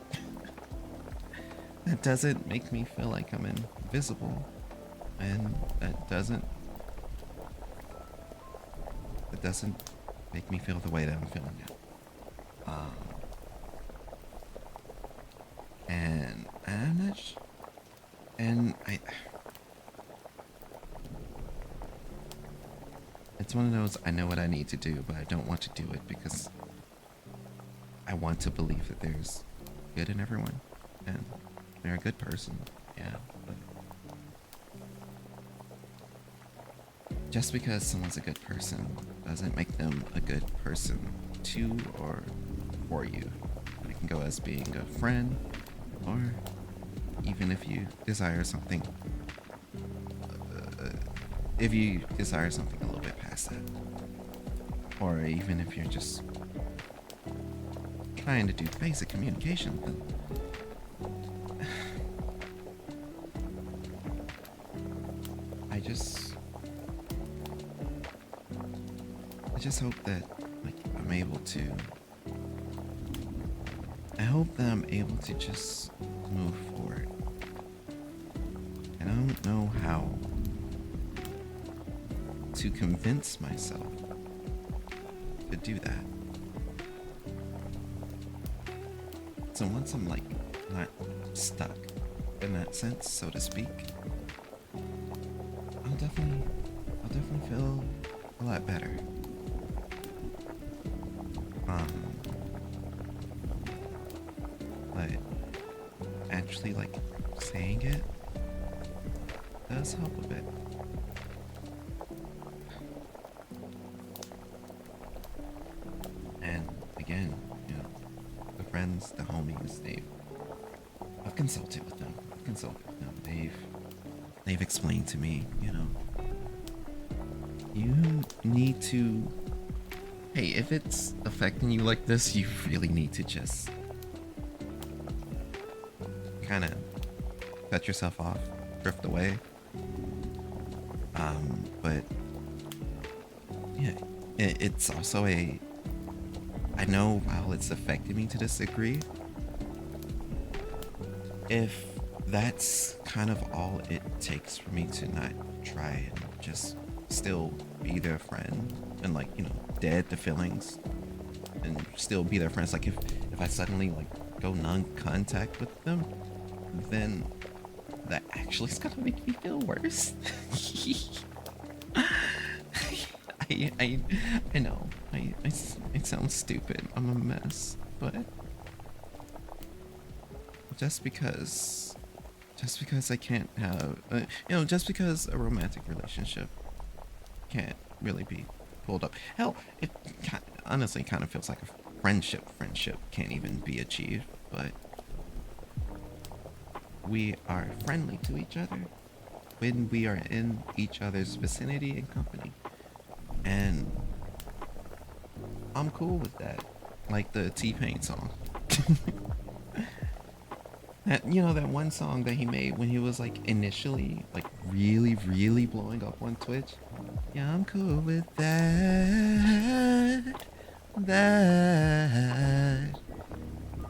That doesn't make me feel like I'm invisible, and that doesn't make me feel the way that I'm feeling now. And I'm not. And it's one of those. I know what I need to do, but I don't want to do it because I want to believe that there's good in everyone, and they're a good person. Yeah, but just because someone's a good person doesn't make them a good person to or for you. It can go as being a friend, or even if you desire something, if you desire something a little bit past that, or even if you're just trying to do basic communication, then I just hope that I hope that I'm able to just move forward. And I don't know how to convince myself to do that. So once I'm like not stuck in that sense, so to speak, I'll definitely feel a lot better. But actually like saying it does help a bit. And again, the friends, the homies, I've consulted with them. They've explained to me, you need to, hey, if it's affecting you like this, you really need to just kind of cut yourself off, drift away. But yeah, it's also I know while it's affected me to this degree, if that's kind of all it takes for me to not try and just still be their friend and dead to feelings and still be their friends, like if I suddenly go non-contact with them, then that actually is gonna make me feel worse. I know I sound stupid, I'm a mess, but just because I can't have just because a romantic relationship can't really be pulled up, hell, it honestly kind of feels like a friendship can't even be achieved, but we are friendly to each other when we are in each other's vicinity and company, and I'm cool with that. Like the T-Pain song. That that one song that he made when he was initially really really blowing up on Twitch. Yeah, I'm cool with that.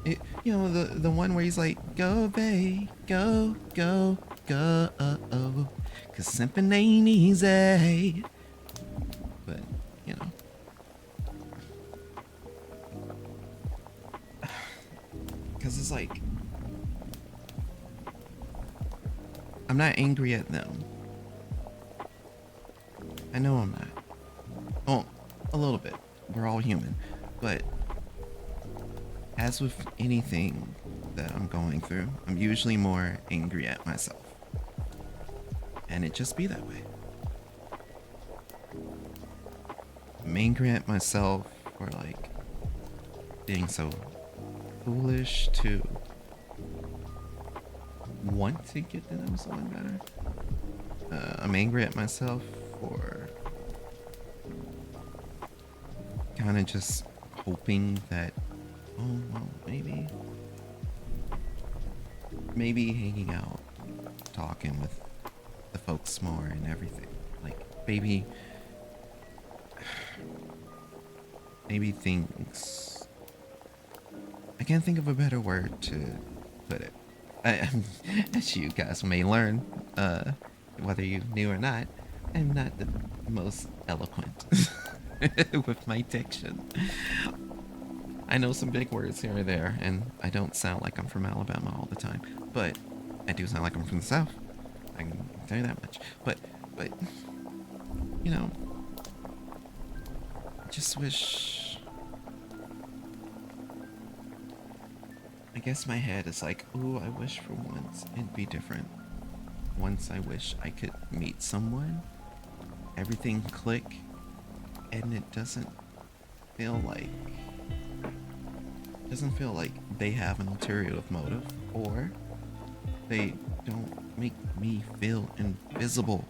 It, the one where he's like, go babe, go, go, go, cause simping ain't easy. But cause it's I'm not angry at them. I know I'm not. Oh, a little bit. We're all human. But as with anything that I'm going through, I'm usually more angry at myself. And it just be that way. I'm angry at myself for like being so foolish to want to get to know someone better. I'm angry at myself for kind of just hoping that, oh, well, maybe hanging out, talking with the folks more and everything. Like, maybe things. I can't think of a better word to put it. As you guys may learn, whether you knew or not, I'm not the most eloquent with my diction. I know some big words here or there, and I don't sound like I'm from Alabama all the time, but I do sound like I'm from the South. I can tell you that much. But you know, just wish. I guess my head is like, ooh, I wish for once it'd be different. Once I wish I could meet someone, everything click, and it doesn't feel like they have an ulterior motive, or they don't make me feel invisible.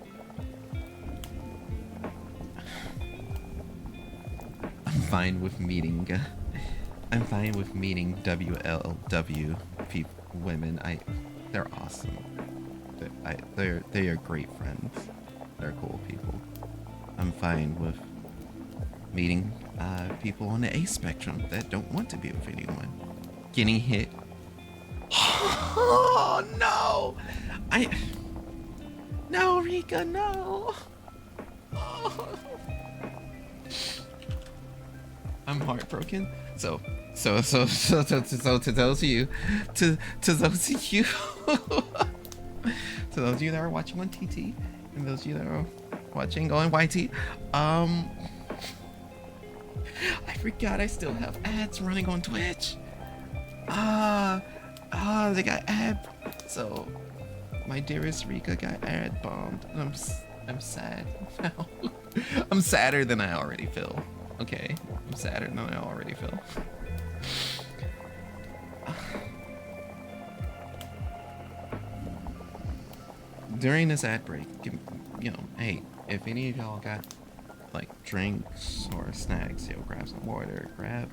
I'm fine with meeting WLW women. They're awesome. They are great friends. They're cool people. I'm fine with meeting people on the A spectrum that don't want to be with anyone. Getting hit. Oh no! No, Rika, no. Oh. I'm heartbroken. So to those of you, to those of you, to those of you that are watching on TT, and those of you that are watching on YT, I forgot I still have ads running on Twitch. They got ad. So my dearest Rika got ad bombed, and I'm sad now. I'm sadder than I already feel. Okay, I'm sadder than I already feel. During this ad break, hey, if any of y'all got like drinks or snacks, grab some water, grab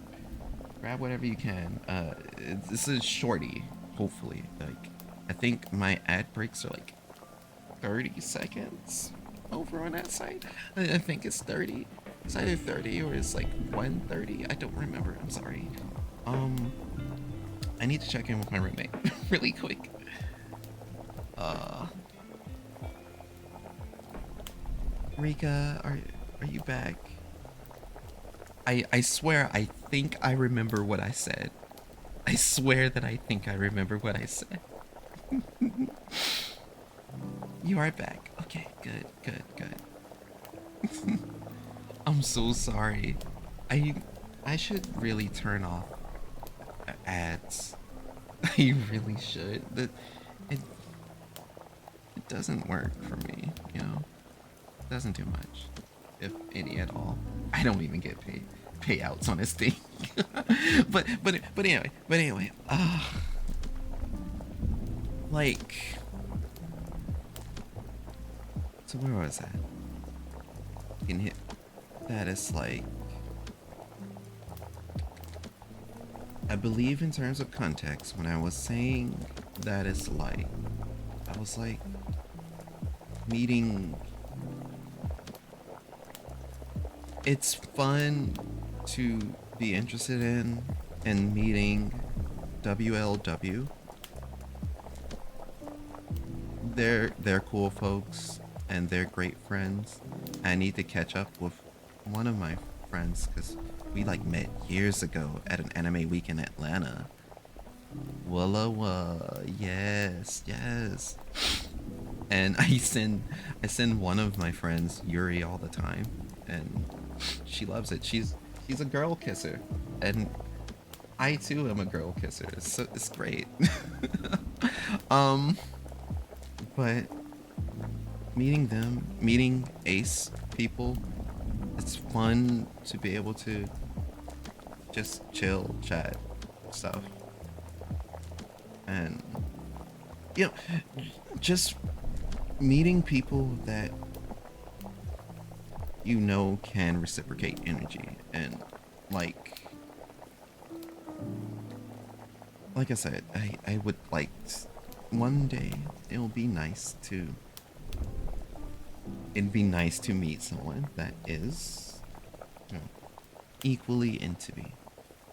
whatever you can. This is shorty, hopefully. Like, I think my ad breaks are like 30 seconds over on that site. I think it's 30. It's either 30 or it's like 1:30. I don't remember. I'm sorry. I need to check in with my roommate really quick. Rika, are you back? I swear I think I remember what I said. I swear that I think I remember what I said. You are back. Okay, good. I'm so sorry. I should really turn off ads. I really should. It doesn't work for me, It doesn't do much, if any at all. I don't even get payouts on this thing. but anyway, like, so where was that? You can hit that is like, I believe in terms of context, when I was saying that it's like, I was like meeting. It's fun to be interested in and meeting WLW. They're cool folks and they're great friends. I need to catch up with one of my friends because we like met years ago at an anime week in Atlanta. Walla, yes. And I send one of my friends Yuri all the time, and she loves it. She's a girl kisser, and I too am a girl kisser. It's great. um, but meeting ace people, it's fun to be able to just chill, chat, stuff, and you know, just meeting people that you know can reciprocate energy and like like I said, I would like one day it'll be nice to it'd be nice to meet someone that is, you know, equally into me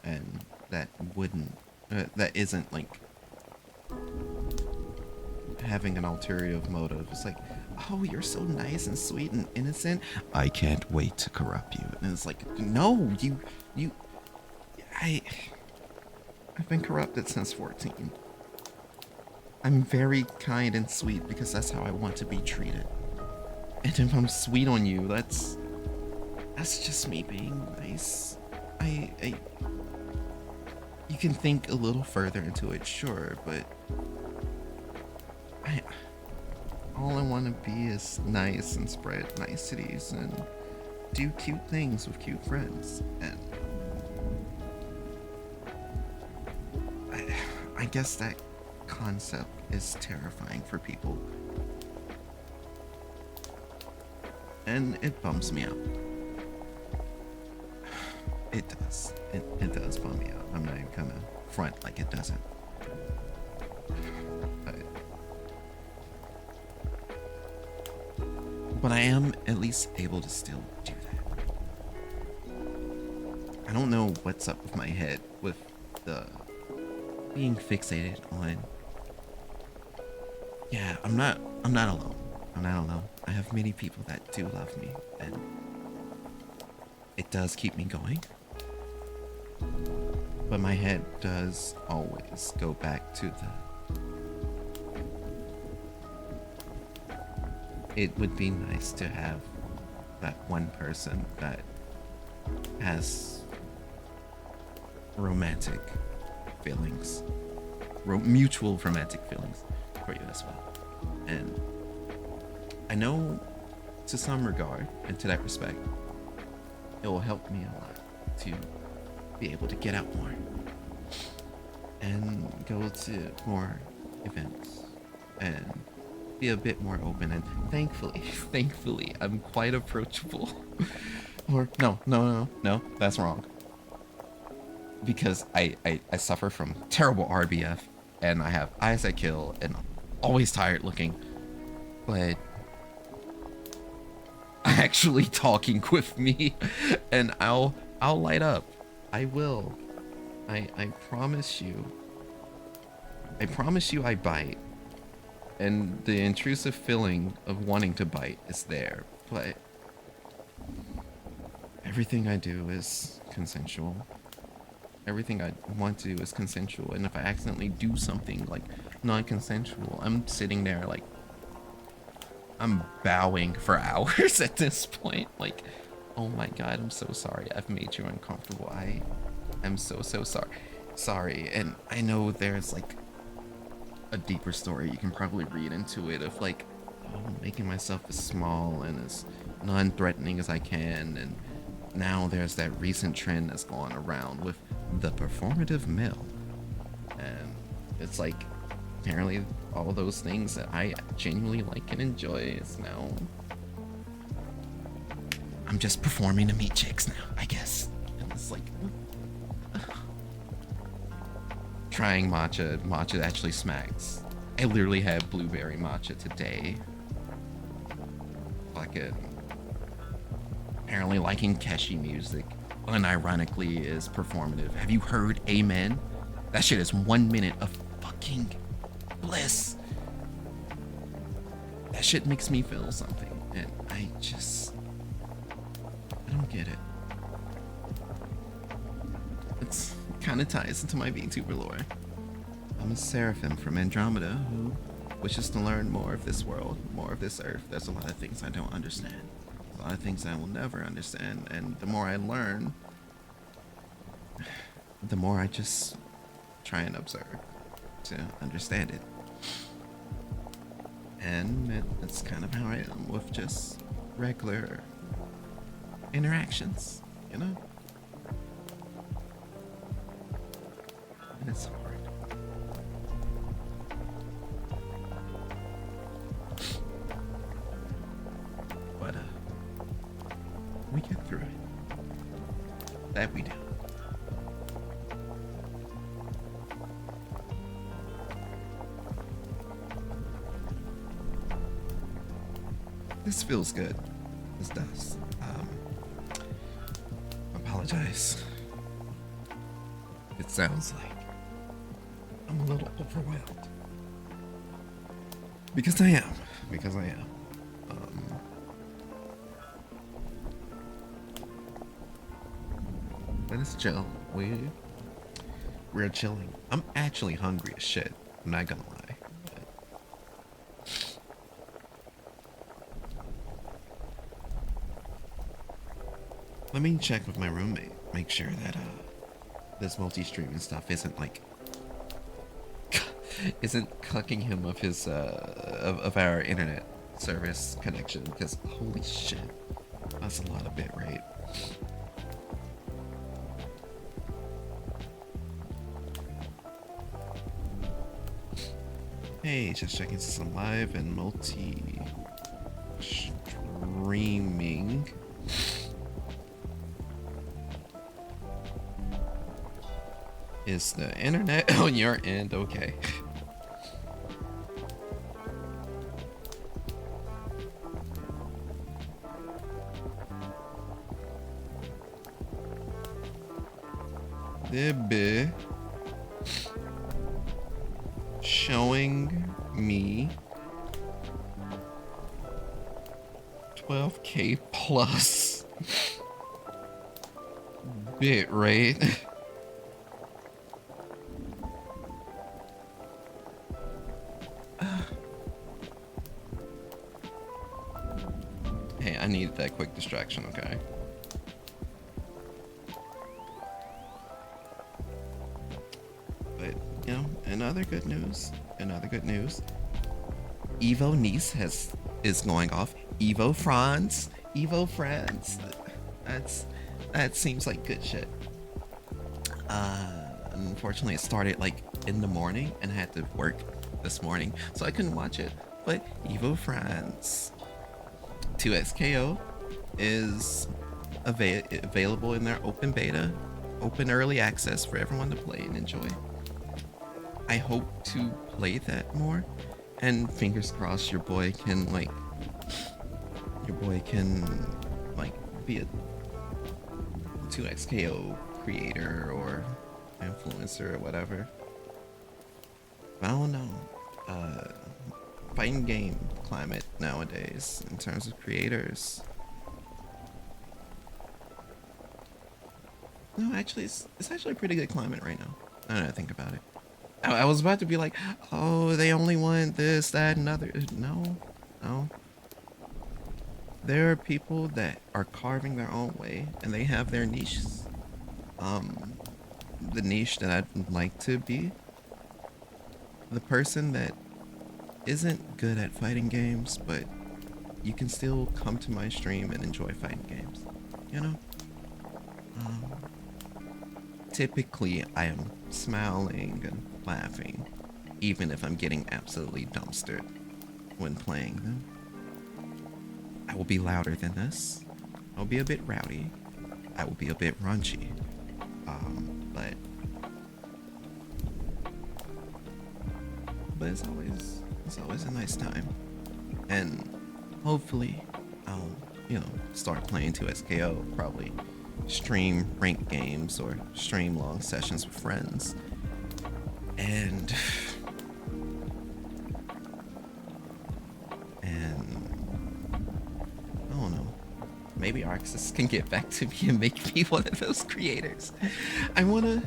and that wouldn't that isn't like having an ulterior motive. It's like, oh, you're so nice and sweet and innocent. I can't wait to corrupt you. And it's like, no, you, I, I've been corrupted since 14. I'm very kind and sweet because that's how I want to be treated. And if I'm sweet on you, that's just me being nice. I, you can think a little further into it, sure, but I, all I want to be is nice and spread niceties and do cute things with cute friends. And I guess that concept is terrifying for people. And it bums me out. It does. It does bum me out. I'm not even gonna front like it doesn't. But I am at least able to still do that. I don't know what's up with my head with the being fixated on. Yeah, I'm not alone. I'm not alone. I have many people that do love me, and it does keep me going. But my head does always go back to the it would be nice to have that one person that has romantic feelings, mutual romantic feelings for you as well. And I know to some regard and to that respect, it will help me a lot to be able to get out more and go to more events and be a bit more open. And thankfully I'm quite approachable. Or no, that's wrong, because I suffer from terrible RBF and I have eyes that kill and always tired looking, but actually talking with me and I'll light up. I will. I promise you. I promise you I bite. And the intrusive feeling of wanting to bite is there, but everything I do is consensual. Everything I want to do is consensual, and if I accidentally do something like non-consensual, I'm sitting there like I'm bowing for hours at this point. Like, oh my god, I'm so sorry. I've made you uncomfortable. I am so sorry. Sorry, and I know there's like a deeper story you can probably read into it of like, oh, making myself as small and as non-threatening as I can, and now there's that recent trend that's going around with the performative male, and it's like apparently all those things that I genuinely like and enjoy is now I'm just performing to meet chicks now, I guess. And it's like trying matcha actually smacks. I literally had blueberry matcha today. Fucking apparently liking Keshi music unironically is performative. Have you heard Amen? That shit is 1 minute of fucking bliss. That shit makes me feel something, and I don't get it. It kind of ties into my VTuber lore. I'm a seraphim from Andromeda who which is to learn more of this world, more of this earth. There's a lot of things I don't understand, a lot of things I will never understand, and the more I learn, the more I just try and observe to understand it. And that's kind of how I am with just regular interactions, you know? And it's hard. But we get through it. That we do. This feels good. This does. Apologize. It sounds like I'm a little overwhelmed. Because I am. Because I am. But it's chill. We're chilling. I'm actually hungry as shit. I'm not gonna lie. Let me check with my roommate. Make sure that this multi-streaming stuff isn't like isn't cucking him of his of our internet service connection, because holy shit, that's a lot of bit rate. Hey, just checking some live and multi streaming. Is the internet on your end okay? They'd be showing me 12K plus bit rate. Hey, I needed that quick distraction, okay? But, you know, another good news. Evo Nice is going off. Evo France. That seems like good shit. Unfortunately, it started like in the morning and I had to work this morning, so I couldn't watch it. But Evo France 2XKO is available in their open beta, open early access for everyone to play and enjoy. I hope to play that more, and fingers crossed your boy can be a 2XKO creator or influencer or whatever. But I don't know. Fighting game climate nowadays in terms of creators. No, actually, it's actually a pretty good climate right now. I don't know, think about it. I was about to be like, oh, they only want this, that, and other. No. There are people that are carving their own way, and they have their niches. The niche that I'd like to be, the person that isn't good at fighting games, but you can still come to my stream and enjoy fighting games, you know? Typically, I am smiling and laughing, even if I'm getting absolutely dumpstered when playing them. I will be louder than this. I'll be a bit rowdy. I will be a bit raunchy. But it's always a nice time. And hopefully I'll, start playing 2SKO, probably stream ranked games or stream long sessions with friends. And I don't know, maybe Arxis can get back to me and make me one of those creators. I want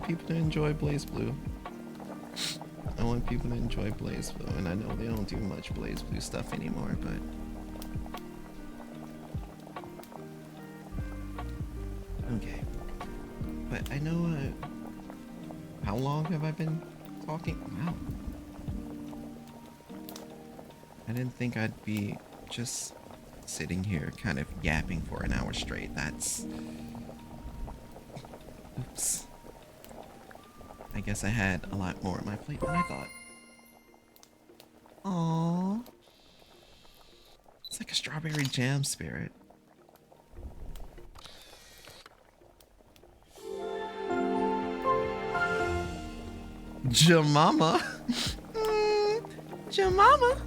people to enjoy BlazBlue. I want people to enjoy BlazBlue, and I know they don't do much BlazBlue stuff anymore, but okay. But I know, how long have I been talking? Wow. I didn't think I'd be just sitting here kind of yapping for an hour straight. That's... Oops. I guess I had a lot more on my plate than I thought. Aww. It's like a strawberry jam spirit. Jamama. Jamama.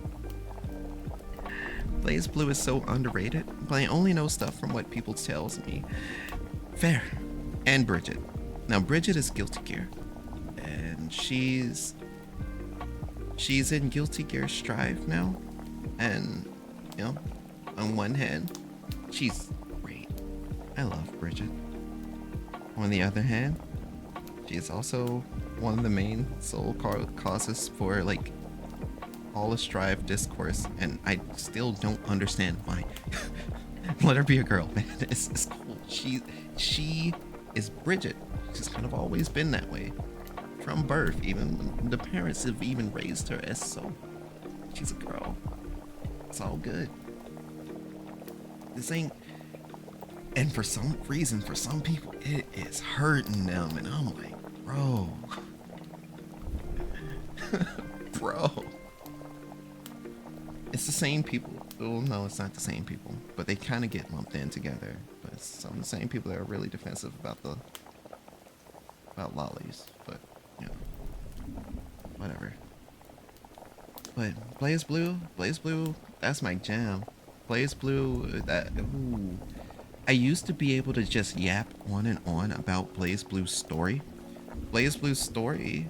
BlazBlue is so underrated, but I only know stuff from what people tells me. Fair. And Bridget. Now Bridget is Guilty Gear. And she's in Guilty Gear Strive now. And, you know, on one hand, she's great. I love Bridget. On the other hand, she's also one of the main sole causes for, like, all the Strive discourse, and I still don't understand why. Let her be a girl, man. It's cool. She is Bridget. She's kind of always been that way. From birth, even. The parents have even raised her as so. She's a girl. It's all good. This ain't... And for some reason, for some people, it is hurting them, and I'm like, bro. Bro. It's the same people. Well, no, it's not the same people, but they kind of get lumped in together. But it's some of the same people that are really defensive about lollies. But, you know, whatever. But BlazBlue, that's my jam. BlazBlue, that, ooh. I used to be able to just yap on and on about BlazBlue's story. BlazBlue's story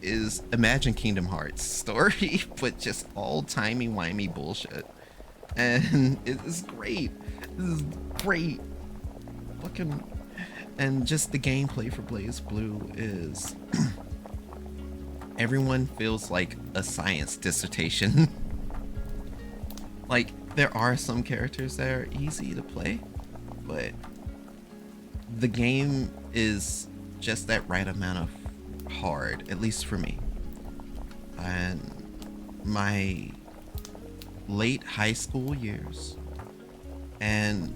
is Imagine Kingdom Hearts story, but just all timey-wimey bullshit. And it is great. This is great. Fucking... And just the gameplay for BlazBlue is... everyone feels like a science dissertation. Like, there are some characters that are easy to play, but the game is just that right amount of hard, at least for me. And my late high school years and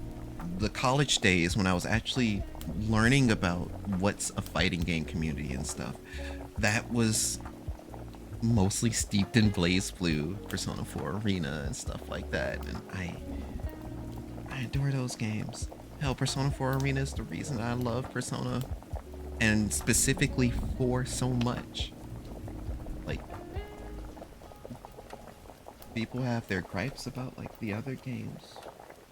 the college days when I was actually learning about what's a fighting game community and stuff, that was mostly steeped in BlazBlue, Persona 4 Arena and stuff like that, and I adore those games. Hell, Persona 4 Arena is the reason I love Persona, and specifically 4 so much. Like, people have their gripes about, like, the other games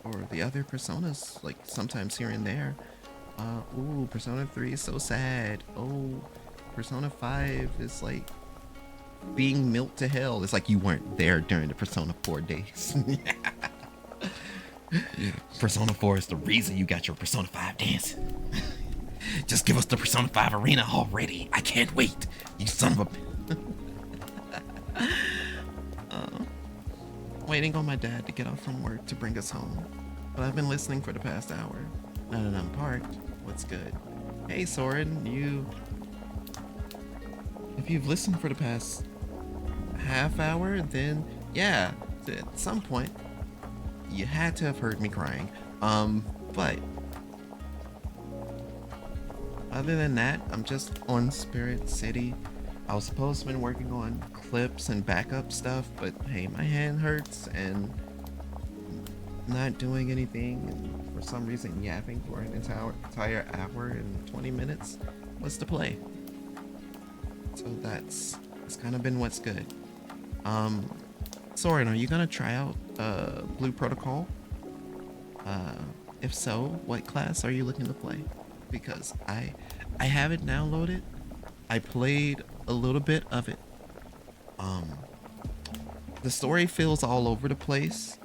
or the other Personas, like, sometimes here and there. Ooh, Persona 3 is so sad. Oh, Persona 5 is like being milked to hell. It's like you weren't there during the Persona 4 days. Persona 4 is the reason you got your Persona 5 dance. Just give us the Persona 5 Arena already. I can't wait, you son of a... waiting on my dad to get off from work to bring us home. But I've been listening for the past hour. Now that I'm parked, what's good? Hey Soren, if you've listened for the past half hour, then yeah, at some point you had to have heard me crying. But other than that, I'm just on Spirit City. I was supposed to have been working on clips and backup stuff, but hey, my hand hurts and not doing anything, and for some reason yapping for an entire hour and 20 minutes was to play. So that's kind of been what's good. Soren, are you gonna try out Blue Protocol? If so, what class are you looking to play? Because I haven't downloaded. I played a little bit of it. The story feels all over the place.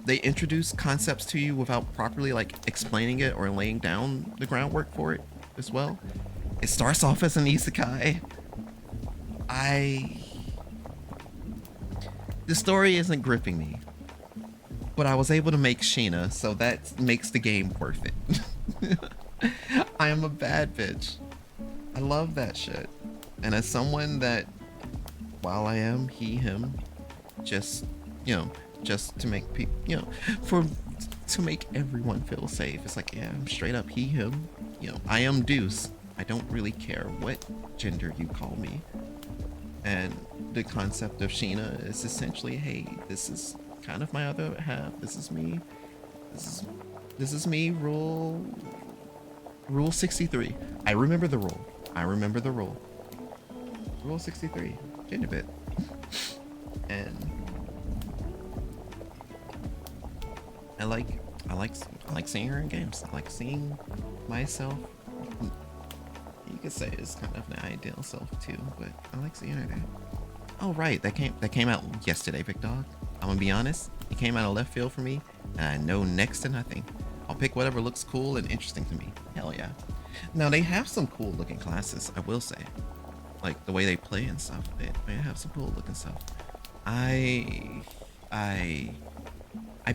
They introduce concepts to you without properly like explaining it or laying down the groundwork for it as well. It starts off as an isekai. I the story isn't gripping me, but I was able to make Sheena, so that makes the game worth it. I am a bad bitch. I love that shit. And as someone that, while I am he, him, just, you know, just to make people, for to make everyone feel safe. It's like, yeah, I'm straight up he, him. I am Deuce. I don't really care what gender you call me. And the concept of Sheena is essentially, hey, this is kind of my other half. This is me. This is me. Rule 63. I remember the rule. Rule 63. Gender bit. And I like seeing her in games. I like seeing myself. You could say it's kind of an ideal self too, but I like seeing her there. Oh right, that came out yesterday, Big Dog. I'm gonna be honest, it came out of left field for me, and I know next to nothing. I'll pick whatever looks cool and interesting to me. Hell yeah. Now they have some cool looking classes, I will say. Like the way they play and stuff. They have some cool looking stuff. I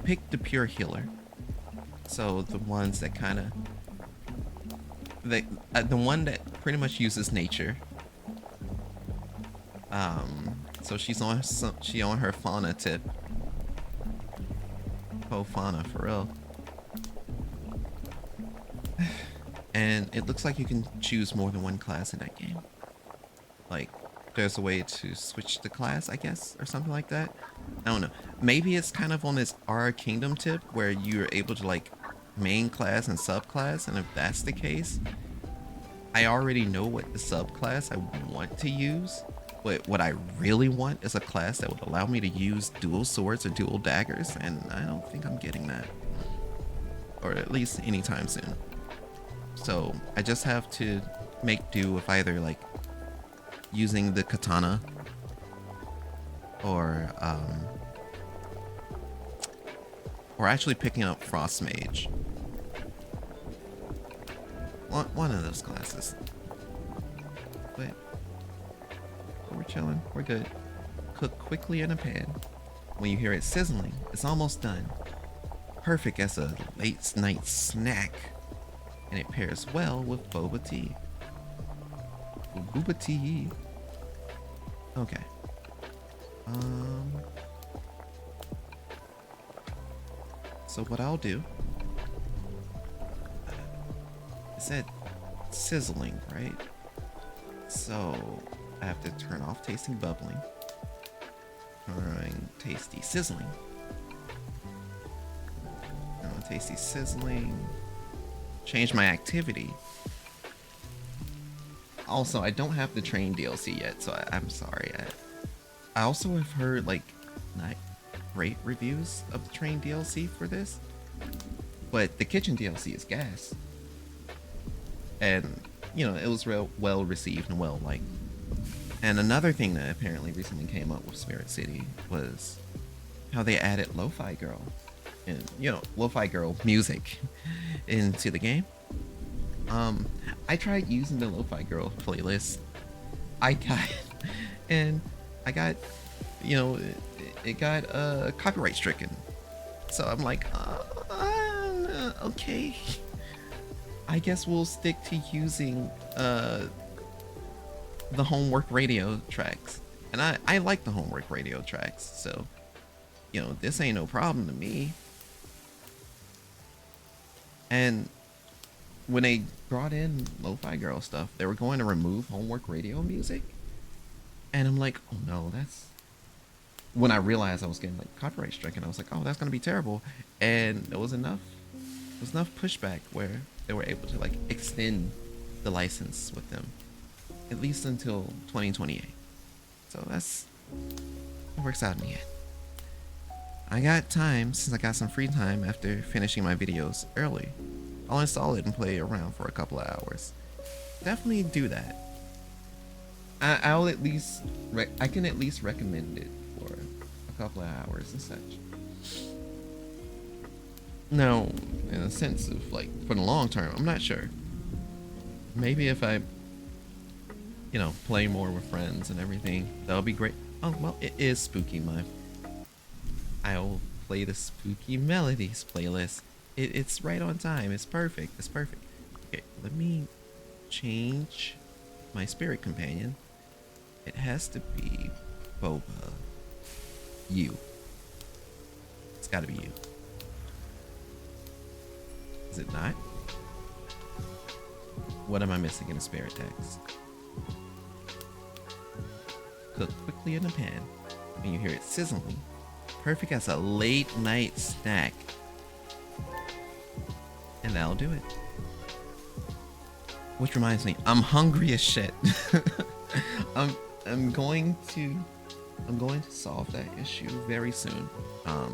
picked the pure healer. So the ones that kind of the one that pretty much uses nature. So she on her fauna tip. Oh, fauna for real. And it looks like you can choose more than one class in that game. Like there's a way to switch the class, I guess, or something like that. I don't know. Maybe it's kind of on this R Kingdom tip where you're able to like main class and subclass, and if that's the case, I already know what the subclass I want to use. But what I really want is a class that would allow me to use dual swords or dual daggers, and I don't think I'm getting that. Or at least anytime soon. So I just have to make do with either like using the katana or actually picking up Frost Mage. One of those classes. But we're chilling. We're good. Cook quickly in a pan. When you hear it sizzling, it's almost done. Perfect as a late night snack. And it pairs well with boba tea. Boba tea. Okay. So what I'll do, it said sizzling, right? So I have to turn off tasting bubbling, turn tasty sizzling, tasty sizzling, change my activity. Also, I don't have the train DLC yet, so I'm sorry. I also have heard like not great reviews of the train DLC for this, but the kitchen DLC is gas, and it was real well received and well liked. And another thing that apparently recently came up with Spirit City was how they added Lo-Fi Girl and Lo-Fi Girl music into the game. I tried using the Lo-Fi Girl playlist. I got it got copyright stricken. So I'm like, okay. I guess we'll stick to using the homework radio tracks. And I like the homework radio tracks, so this ain't no problem to me. And when they brought in Lo-Fi Girl stuff, they were going to remove homework radio music. And I'm like, oh no, that's when I realized I was getting like copyright stricken. I was like, oh, that's gonna be terrible. And there was enough pushback where they were able to like extend the license with them at least until 2028. So it works out in the end. I got time, since I got some free time after finishing my videos early. I'll install it and play around for a couple of hours. Definitely do that. I'll at least I can at least recommend it for a couple of hours and such. Now, in a sense of like for the long term, I'm not sure. Maybe if I play more with friends and everything. That'll be great. Oh, well, it is spooky month. I'll play the spooky melodies playlist. It's right on time. It's perfect. It's perfect. Okay, let me change my spirit companion. It has to be Boba. You. It's gotta be you. Is it not? What am I missing in the spirit text? Cook quickly in a pan. When you hear it sizzling, perfect as a late night snack. And that'll do it. Which reminds me, I'm hungry as shit. I'm going to solve that issue very soon. I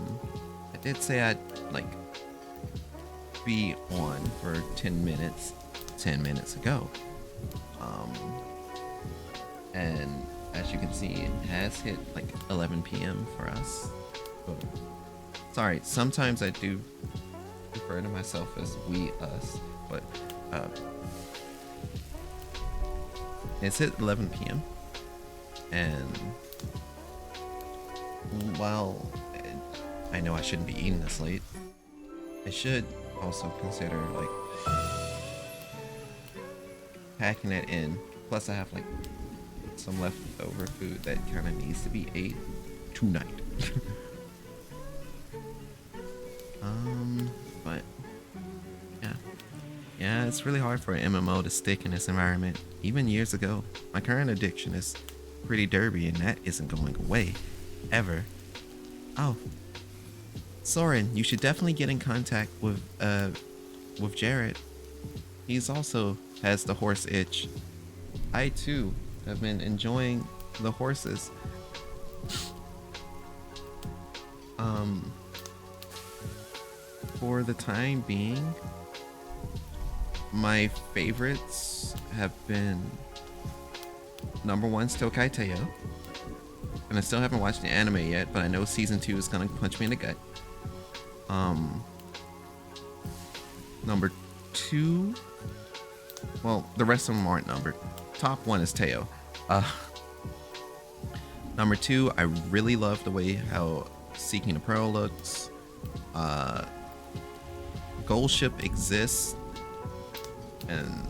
did say I'd be on for 10 minutes ago. And as you can see, it has hit 11 p.m. for us. Oh, sorry, sometimes I do refer to myself as we, us, but it's hit 11 p.m. And while I know I shouldn't be eating this late, I should also consider packing it in. Plus I have some leftover food that kind of needs to be ate tonight. But yeah, it's really hard for an MMO to stick in this environment. Even years ago, my current addiction is Pretty Derby, and that isn't going away ever. Oh, Soren, you should definitely get in contact with Jared. He's also has the horse itch. I too have been enjoying the horses. For the time being, my favorites have been number one's Tokai Teo, and I still haven't watched the anime yet, but I know season 2 is gonna punch me in the gut. Number 2, well, the rest of them aren't numbered. Top 1 is Teo. Number 2, I really love the way how Seeking the Pearl looks. Gold Ship exists, and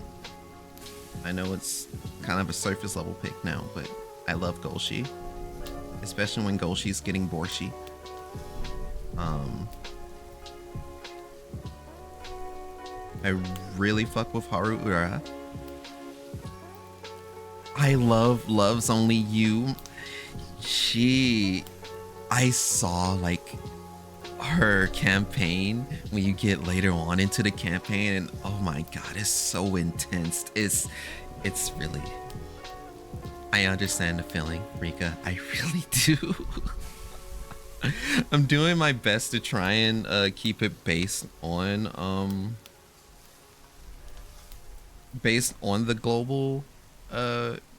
I know it's kind of a surface level pick now, but I love Golshi, especially when Golshi's getting borschi. I really fuck with Haru Ura. I love Love's Only You. I saw her campaign when you get later on into the campaign, and oh my god, it's so intense. It's really, I understand the feeling, Rika. I really do. I'm doing my best to try and keep it based on the global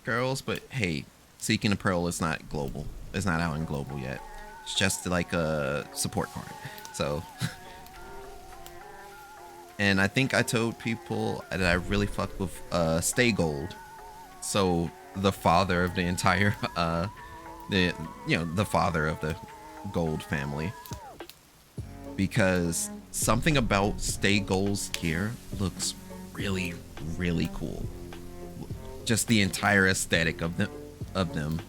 girls, but hey, Seeking the Pearl is not global. It's not out in global yet. It's just a support card. So, and I think I told people that I really fuck with Stay Gold. So the father of the entire the father of the Gold family, because something about Stay Gold's gear looks really, really cool. Just the entire aesthetic of them.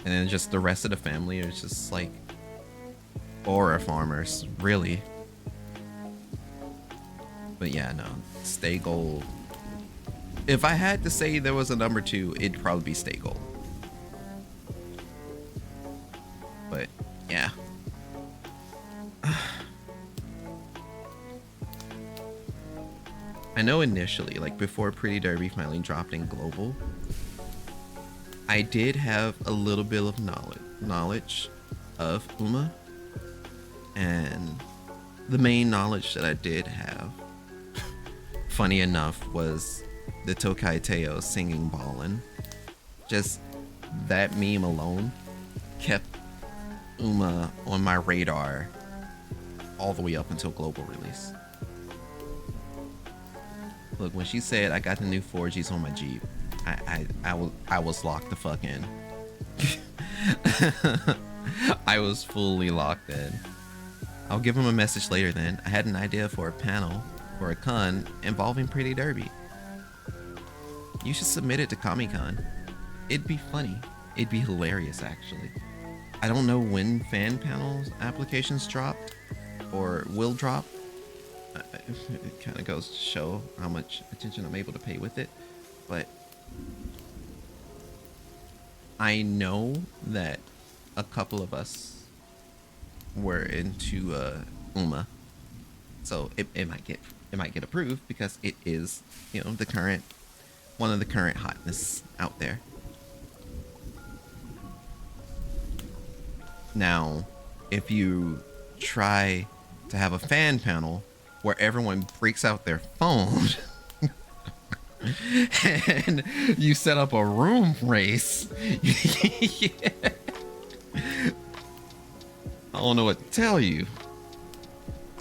And then just the rest of the family is just aura farmers, really. But yeah, no, Stay Gold. If I had to say there was a number 2, it'd probably be Stay Gold. But yeah. I know initially, before Pretty Derby finally dropped in global, I did have a little bit of knowledge of Uma, and the main knowledge that I did have, funny enough, was the Tokai Teo singing Ballin'. Just that meme alone kept Uma on my radar all the way up until global release. Look, when she said I got the new 4Gs on my Jeep, I was locked the fuck in. I was fully locked in. I'll give him a message later then. I had an idea for a panel for a con involving Pretty Derby. You should submit it to Comic-Con. It'd be funny. It'd be hilarious, actually. I don't know when fan panels applications drop or will drop. It kind of goes to show how much attention I'm able to pay with it. But I know that a couple of us were into Uma, so it might get approved because it is, you know, the current one of the current hotness out there. Now, if you try to have a fan panel where everyone breaks out their phone and you set up a room race, yeah. I don't know what to tell you.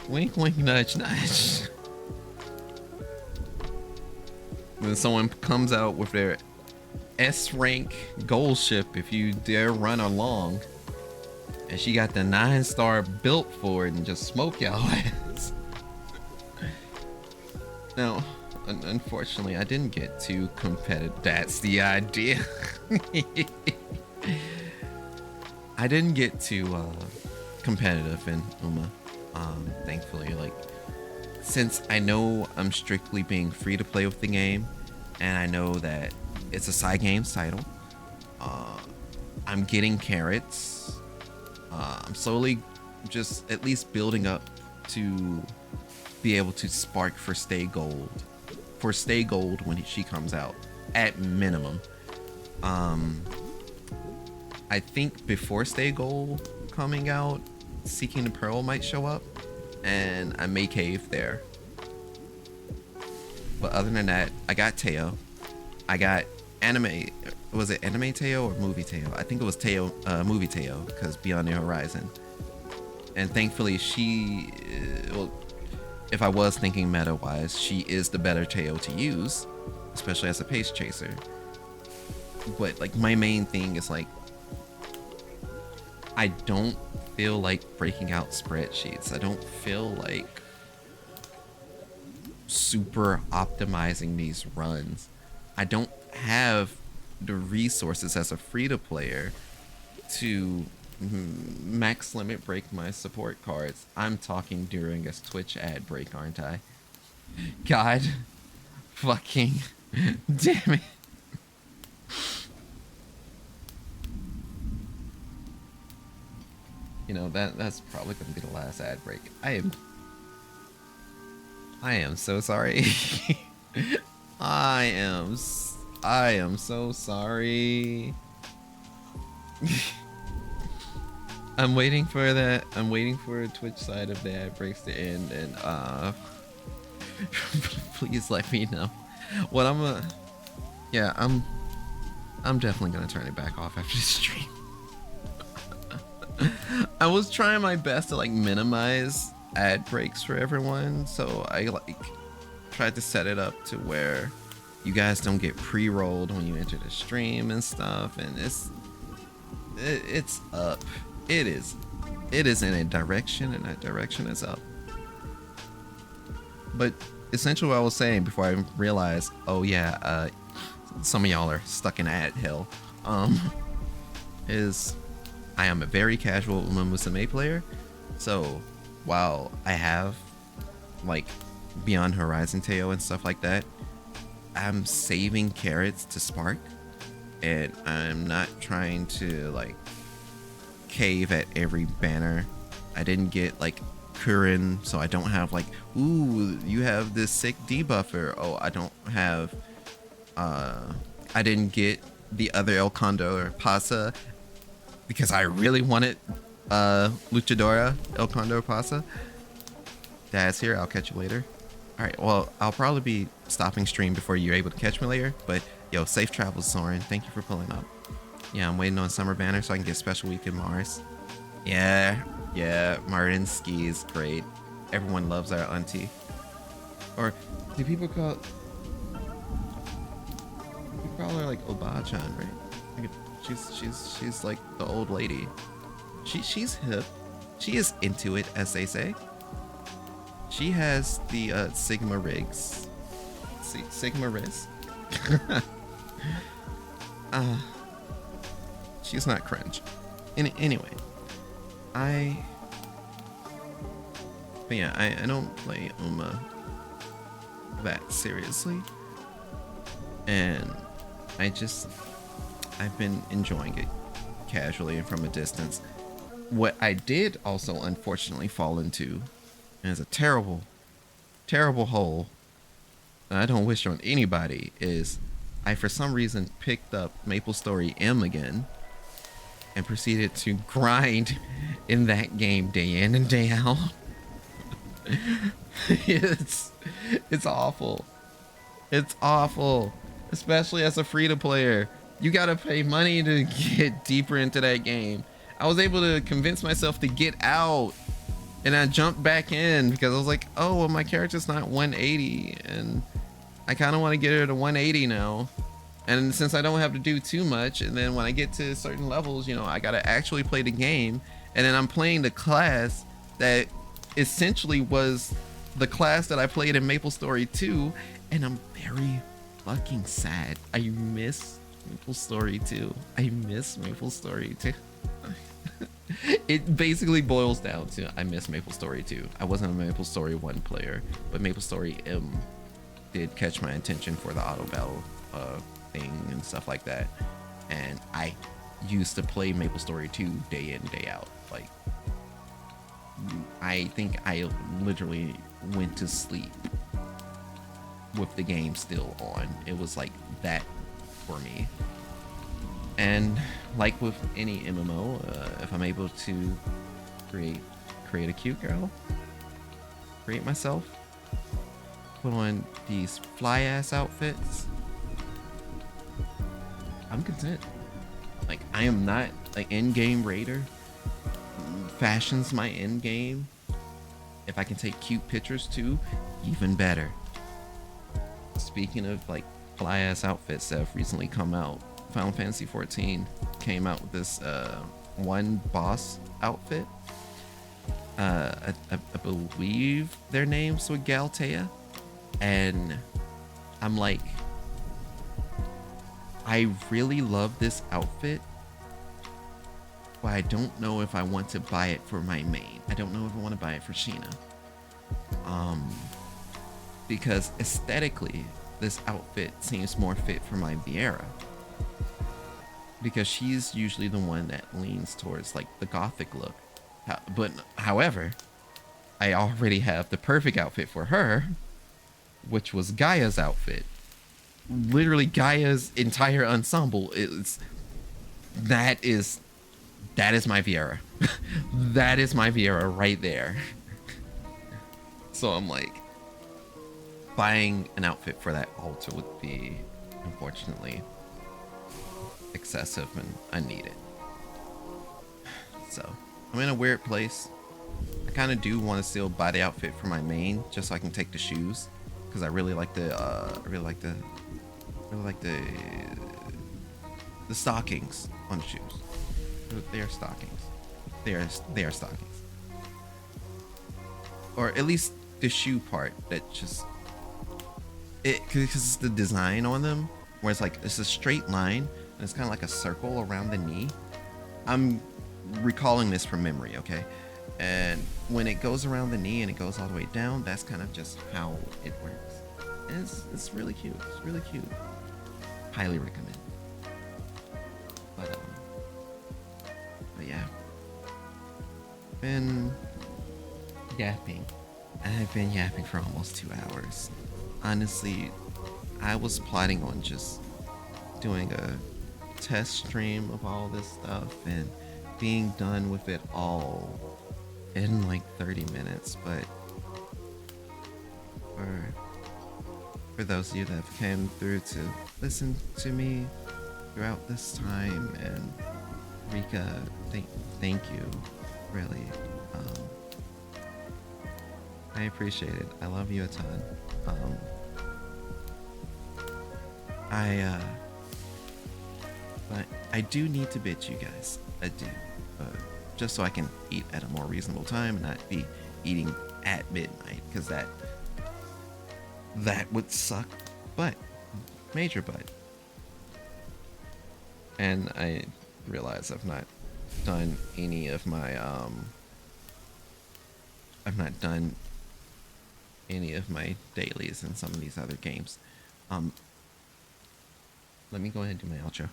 Wink, wink, nudge, nudge. When someone comes out with their S rank gold ship, if you dare run along, and she got the 9-star built for it and just smoke y'all ass. Now, unfortunately, I didn't get too competitive. That's the idea. I didn't get too competitive in Uma. Thankfully, like, since I know I'm strictly being free to play with the game, and I know that it's a side games title, I'm getting carrots. I'm slowly just at least building up to be able to spark for Stay Gold. For Stay Gold when she comes out, at minimum. I think before Stay Gold coming out, Seeking the Pearl might show up, and I may cave there. But other than that, I got Teo. I got anime. Was it anime Teo or movie Teo? I think it was Teo, movie Teo, because Beyond the Horizon. And thankfully, she, well, if I was thinking meta-wise, she is the better Teo to use, especially as a pace chaser. But like my main thing is like, I don't feel like breaking out spreadsheets. I don't feel like super optimizing these runs. I don't have the resources as a free-to-player to max limit break my support cards. I'm talking during a Twitch ad break, aren't I? God fucking damn it. You know, that's probably gonna be the last ad break. I am so sorry. I am so sorry. I'm waiting for that. I'm waiting for a Twitch side of the ad breaks to end, and please let me know. What I'm definitely gonna turn it back off after the stream. I was trying my best to like minimize ad breaks for everyone, so I like tried to set it up to where you guys don't get pre-rolled when you enter the stream and stuff, and it's up. It is in a direction, and that direction is up. But essentially what I was saying before I realized, oh yeah, some of y'all are stuck in ad hell, is I am a very casual Uma Musume player. So while I have like Beyond Horizon Teo and stuff like that, I'm saving carrots to spark, and I'm not trying to like cave at every banner. I didn't get like Kurin, so I don't have like, ooh, you have this sick debuffer. Oh, I don't have I didn't get the other El Condor or Pasa because I really wanted Luchadora El Condor Pasa. Dad's here. I'll catch you later. All right, well, I'll probably be stopping stream before you're able to catch me later, but yo, safe travels, Soren. Thank you for pulling up. Yeah, I'm waiting on Summer Banner so I can get Special Week in Mars. Yeah, Martin Ski is great. Everyone loves our auntie. Or do people call call her like Oba-chan, right? Like, she's like the old lady. She's hip. She is into it, as they say. She has the Sigma rigs. Sigma riz. She's not cringe. Anyway, but yeah, I don't play Uma that seriously, and I've been enjoying it casually and from a distance. What I did also unfortunately fall into is a terrible, terrible hole that I don't wish on anybody. Is I for some reason picked up MapleStory M again and proceeded to grind in that game day in and day out. it's awful. It's awful, especially as a free-to-player. You gotta pay money to get deeper into that game. I was able to convince myself to get out, and I jumped back in because I was like, oh, well, my character's not 180, and I kind of want to get her to 180 now. And since I don't have to do too much, and then when I get to certain levels, you know, I gotta actually play the game, and then I'm playing the class that essentially was the class that I played in MapleStory 2, and I'm very fucking sad. I miss MapleStory 2. I miss MapleStory 2. It basically boils down to I miss MapleStory 2. I wasn't a MapleStory 1 player, but MapleStory M did catch my attention for the auto battle thing and stuff like that. And I used to play MapleStory 2 day in, day out. Like, I think I literally went to sleep with the game still on. It was like that for me. And like with any MMO, if I'm able to create a cute girl, create myself, put on these fly ass outfits, I'm content. Like, I am not an in-game raider. Fashion's my end game. If I can take cute pictures too, even better. Speaking of like fly ass outfits that have recently come out, Final Fantasy 14 came out with this one boss outfit. I believe their names were Galtea, and I'm like, I really love this outfit, but I don't know if I want to buy it for my main. I don't know if I want to buy it for Sheena. Because aesthetically, this outfit seems more fit for my Viera. Because she's usually the one that leans towards like the gothic look. But however, I already have the perfect outfit for her, which was Gaia's outfit. Literally Gaia's entire ensemble that is my Viera. That is my Viera right there. So I'm like, buying an outfit for that altar would be, unfortunately, excessive and unneeded. So I'm in a weird place. I kind of do want to still buy the outfit for my main, just so I can take the shoes, because I really like the stockings on the shoes. They are stockings. They are stockings. Or at least the shoe part that just because it's the design on them, where it's like it's a straight line and it's kind of like a circle around the knee. I'm recalling this from memory, okay? And when it goes around the knee and it goes all the way down, that's kind of just how it works. And it's really cute. It's really cute. Highly recommend. But yeah, been yapping. I've been yapping for almost 2 hours. Honestly, I was plotting on just doing a test stream of all this stuff and being done with it all in like 30 minutes, but for those of you that have came through to listen to me throughout this time, and Rika, thank you, really. I appreciate it. I love you a ton. But I do need to bid you guys adieu. Uh, just so I can eat at a more reasonable time and not be eating at midnight, because that would suck. But major but. And I realize I've not done any of my I've not done any of my dailies in some of these other games. Let me go ahead and do my outro.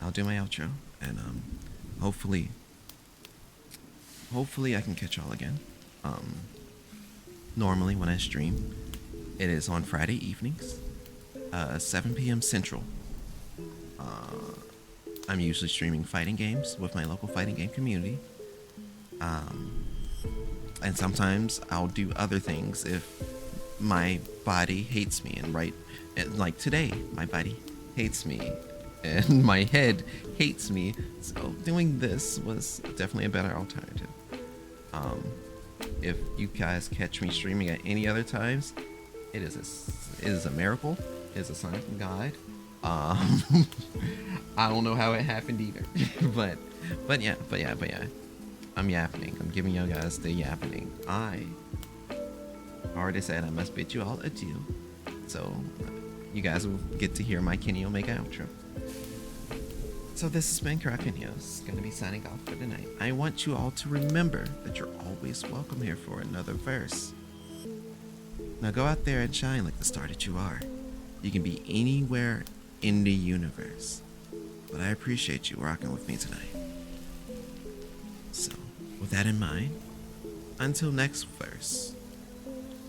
I'll do my outro, and hopefully I can catch y'all again. Normally when I stream, it is on Friday evenings, 7 p.m. Central. I'm usually streaming fighting games with my local fighting game community. And sometimes I'll do other things if my body hates me, and like today, my body hates me and my head hates me. So doing this was definitely a better alternative. If you guys catch me streaming at any other times, it is a miracle. It is a sign from God. I don't know how it happened either, but yeah. I'm yapping. I'm giving you guys the yapping. I already said I must bid you all adieu. So you guys will get to hear my Kenny Omega outro. So this has been Karakineos, gonna be signing off for tonight. I want you all to remember that you're always welcome here for another verse. Now go out there and shine like the star that you are. You can be anywhere in the universe, but I appreciate you rocking with me tonight. So, with that in mind, until next verse,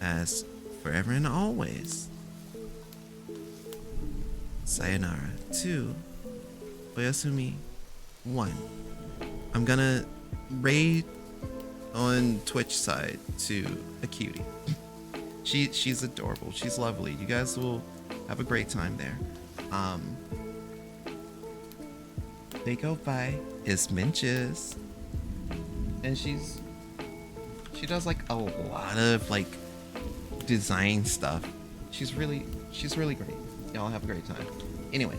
as forever and always, sayonara 2, oyasumi 1. I'm gonna raid on Twitch side to a cutie. She's adorable. She's lovely. You guys will have a great time there. They go by Isminches, and she does like a lot of like design stuff. She's really great. Y'all have a great time. Anyway,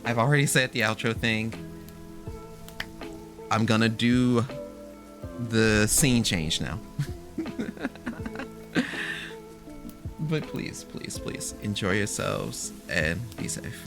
I've already said the outro thing. I'm gonna do the scene change now. But please enjoy yourselves and be safe.